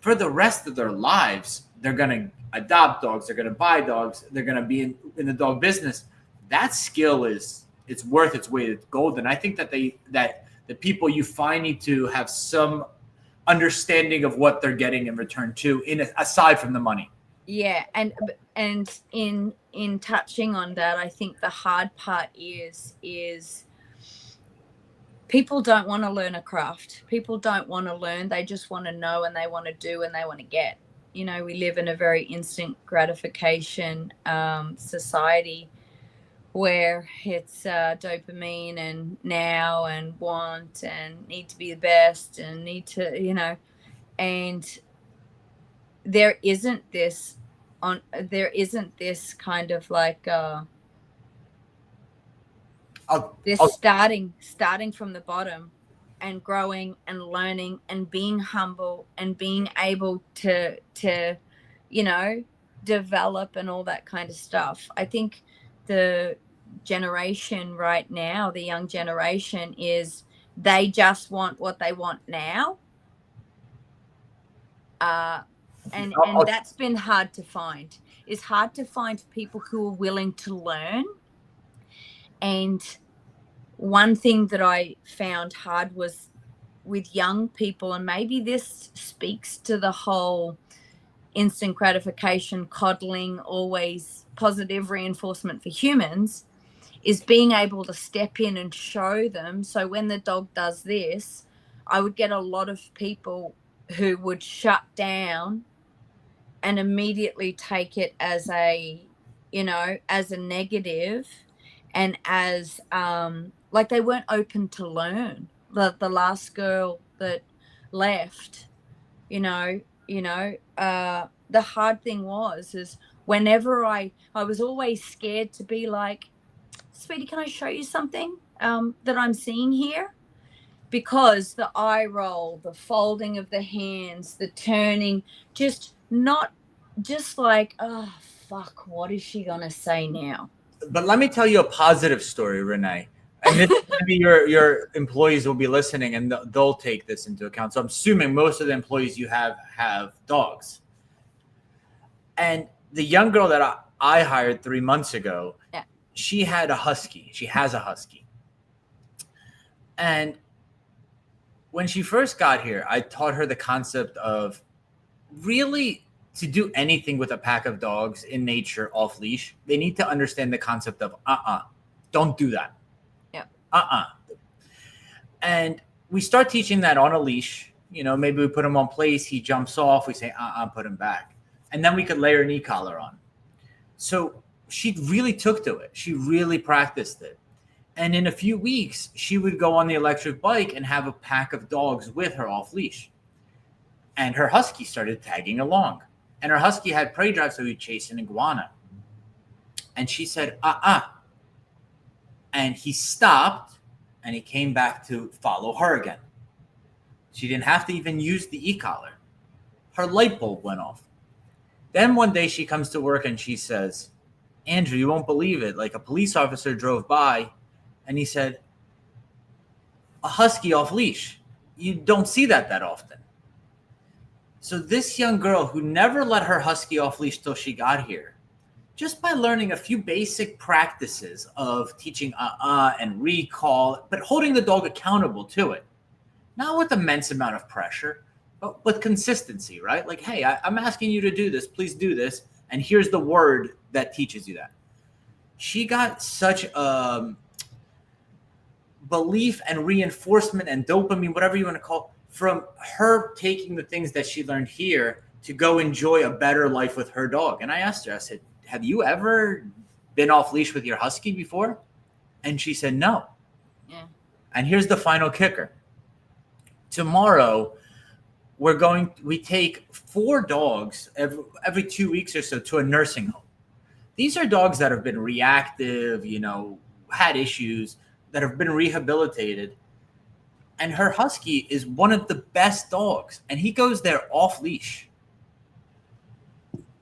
For the rest of their lives, they're going to adopt dogs. They're going to buy dogs. They're going to be in the dog business. That skill it's worth its weight in gold. And I think that the people you find need to have some understanding of what they're getting in return too, aside from the money. Yeah. And in touching on that, I think the hard part is people don't want to learn a craft. People don't want to learn. They just want to know, and they want to do, and they want to get. We live in a very instant gratification society where it's dopamine and now and want and need to be the best and need to, and there isn't this kind of like starting from the bottom and growing and learning and being humble and being able to develop and all that kind of stuff. I think the generation right now, the young generation, is they just want what they want now. And that's been hard to find. It's hard to find people who are willing to learn. And one thing that I found hard was with young people, and maybe this speaks to the whole instant gratification, coddling, always positive reinforcement for humans, is being able to step in and show them. So when the dog does this, I would get a lot of people who would shut down and immediately take it as a negative, and as like they weren't open to learn. The last girl that left, the hard thing is whenever I was always scared to be like, sweetie, can I show you something that I'm seeing here? Because the eye roll, the folding of the hands, the turning, just like, oh, fuck, what is she going to say now? But let me tell you a positive story, Renee. And this, maybe your employees will be listening and they'll take this into account. So I'm assuming most of the employees you have dogs. And the young girl that I hired 3 months ago, yeah, she had a husky. She has a husky. And when she first got here, I taught her the concept of really, to do anything with a pack of dogs in nature off leash, they need to understand the concept of don't do that. Yeah. And we start teaching that on a leash. maybe we put him on place, he jumps off, we say, put him back. And then we could layer an e-collar on. So she really took to it. She really practiced it. And in a few weeks, she would go on the electric bike and have a pack of dogs with her off leash. And her husky started tagging along. And her husky had prey drive, so he'd chase an iguana. And she said, And he stopped, and he came back to follow her again. She didn't have to even use the e-collar. Her light bulb went off. Then one day she comes to work and she says, Andrew, you won't believe it. Like, a police officer drove by and he said, a husky off leash. You don't see that often. So this young girl who never let her husky off leash till she got here, just by learning a few basic practices of teaching and recall, but holding the dog accountable to it, not with immense amount of pressure, but with consistency, right? Like, hey, I'm asking you to do this. Please do this. And here's the word that teaches you that. She got such belief and reinforcement and dopamine, whatever you want to call it, from her taking the things that she learned here to go enjoy a better life with her dog. And I asked her, I said, have you ever been off leash with your husky before? And she said, no. Yeah. And here's the final kicker. Tomorrow, we take 4 dogs every 2 weeks or so to a nursing home. These are dogs that have been reactive, had issues, that have been rehabilitated. And her husky is one of the best dogs. And he goes there off leash.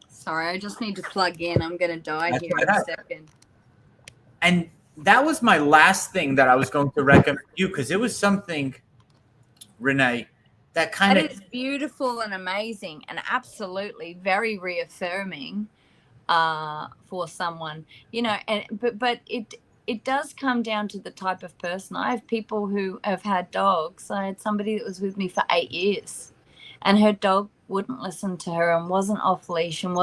Sorry, I just need to plug in. I'm going to die That's here in a second. And that was my last thing that I was going to recommend you, because it was something, Renee, that kind of... It's beautiful and amazing and absolutely very reaffirming for someone, but it does come down to the type of person. I have people who have had dogs. I had somebody that was with me for 8 years, and her dog wouldn't listen to her and wasn't off leash and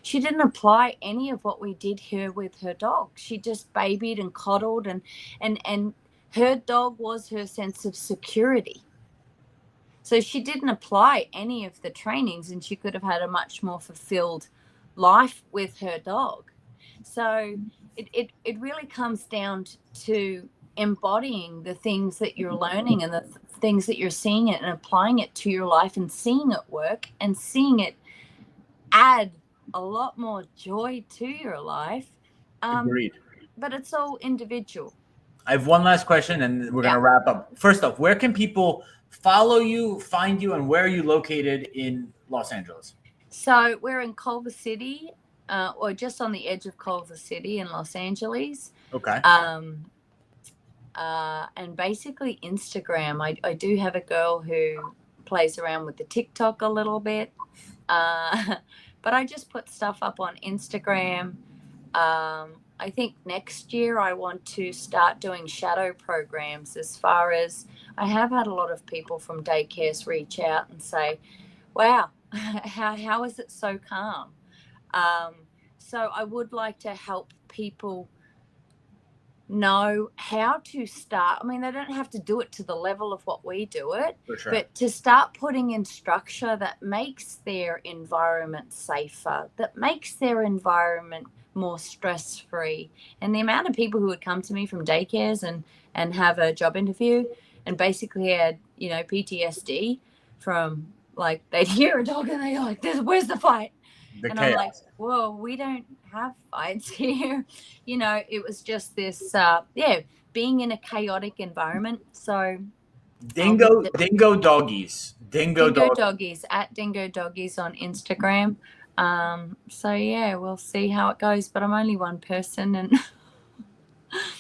she didn't apply any of what we did here with her dog. She just babied and coddled, and her dog was her sense of security. So she didn't apply any of the trainings, and she could have had a much more fulfilled life with her dog. So it really comes down to embodying the things that you're learning and the things that you're seeing it and applying it to your life and seeing it work and seeing it add a lot more joy to your life. Agreed. But it's all individual. I have one last question and we're going to wrap up. First off, where can people follow you, find you, and where are you located in Los Angeles? So we're in Culver City, or just on the edge of Culver City in Los Angeles. Okay. And basically Instagram. I do have a girl who plays around with the TikTok a little bit. But I just put stuff up on Instagram. I think next year I want to start doing shadow programs, as far as I have had a lot of people from daycares reach out and say, wow, how is it so calm? So I would like to help people know how to start. I mean, they don't have to do it to the level of what we do it, For sure. but to start putting in structure that makes their environment safer, that makes their environment more stress-free. And the amount of people who would come to me from daycares and have a job interview and basically had, PTSD from, like, they'd hear a dog and they're like, where's the fight? And I'm like, whoa, we don't have fights here. It was just this, being in a chaotic environment. So Dingo Doggies. Dingo Doggies, at Dingo Doggies on Instagram. So yeah, we'll see how it goes, but I'm only one person, and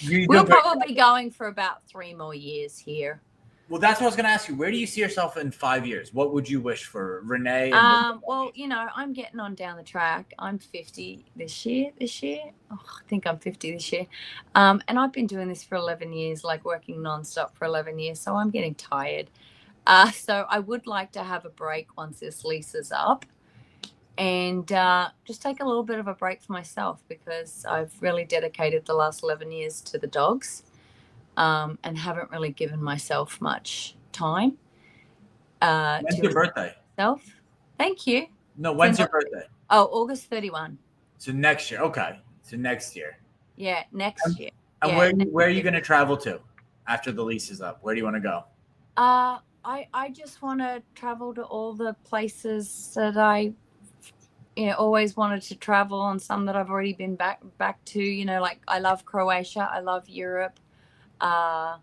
we'll probably be going for about 3 more years here. Well, that's what I was going to ask you. Where do you see yourself in 5 years? What would you wish for Renee? Well, I'm getting on down the track. I'm 50 this year. Oh, I think I'm 50 this year. And I've been doing this for 11 years, like working nonstop for 11 years. So I'm getting tired. So I would like to have a break once this lease is up, and just take a little bit of a break for myself, because I've really dedicated the last 11 years to the dogs. And haven't really given myself much time. When's your birthday? Myself. Thank you. No, when's your birthday? Oh, August 31. So next year. Okay. So next year. Yeah, next year. And Yeah, where are you going to travel to after the lease is up? Where do you want to go? I just want to travel to all the places that I always wanted to travel, and some that I've already been back to. Like I love Croatia, I love Europe. I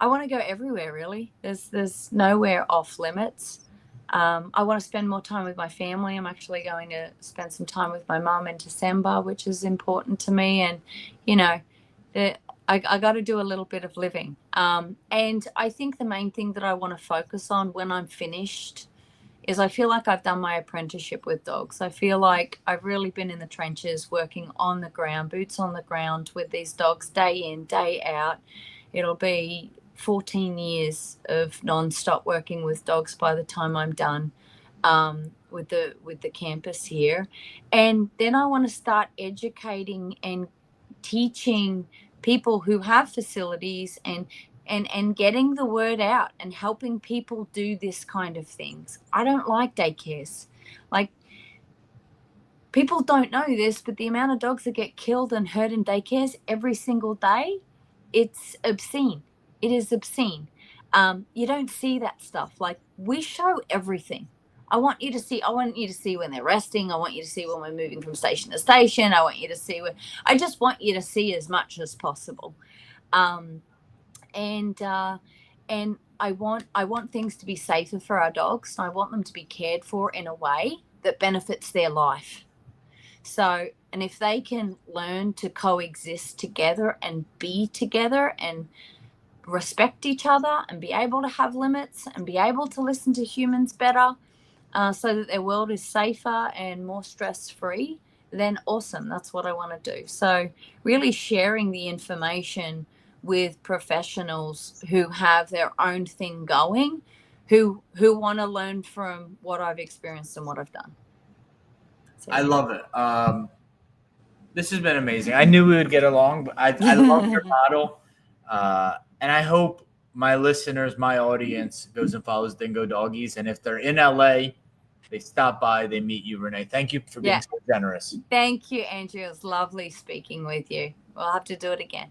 want to go everywhere, really. There's nowhere off limits. I want to spend more time with my family. I'm actually going to spend some time with my mum in December, which is important to me. And I got to do a little bit of living. And I think the main thing that I want to focus on when I'm finished is I feel like I've done my apprenticeship with dogs. I feel like I've really been in the trenches, working on the ground, boots on the ground with these dogs day in, day out. It'll be 14 years of non-stop working with dogs by the time I'm done with the campus here. And then I want to start educating and teaching people who have facilities and getting the word out and helping people do this kind of things. I don't like daycares. Like, people don't know this, but the amount of dogs that get killed and hurt in daycares every single day, it's obscene. It is obscene. You don't see that stuff. Like, we show everything. I want you to see when they're resting. I want you to see when we're moving from station to station. I just want you to see as much as possible. And I want things to be safer for our dogs. I want them to be cared for in a way that benefits their life. So, and if they can learn to coexist together and be together and respect each other and be able to have limits and be able to listen to humans better, so that their world is safer and more stress-free, then awesome. That's what I want to do. So really sharing the information with professionals who have their own thing going, who want to learn from what I've experienced and what I've done. So, I love it. This has been amazing. I knew we would get along, but I love your model. And I hope my listeners, my audience goes and follows Dingo Doggies. And if they're in LA, they stop by, they meet you, Renee. Thank you for being so generous. Thank you, Andrew. It was lovely speaking with you. We'll have to do it again.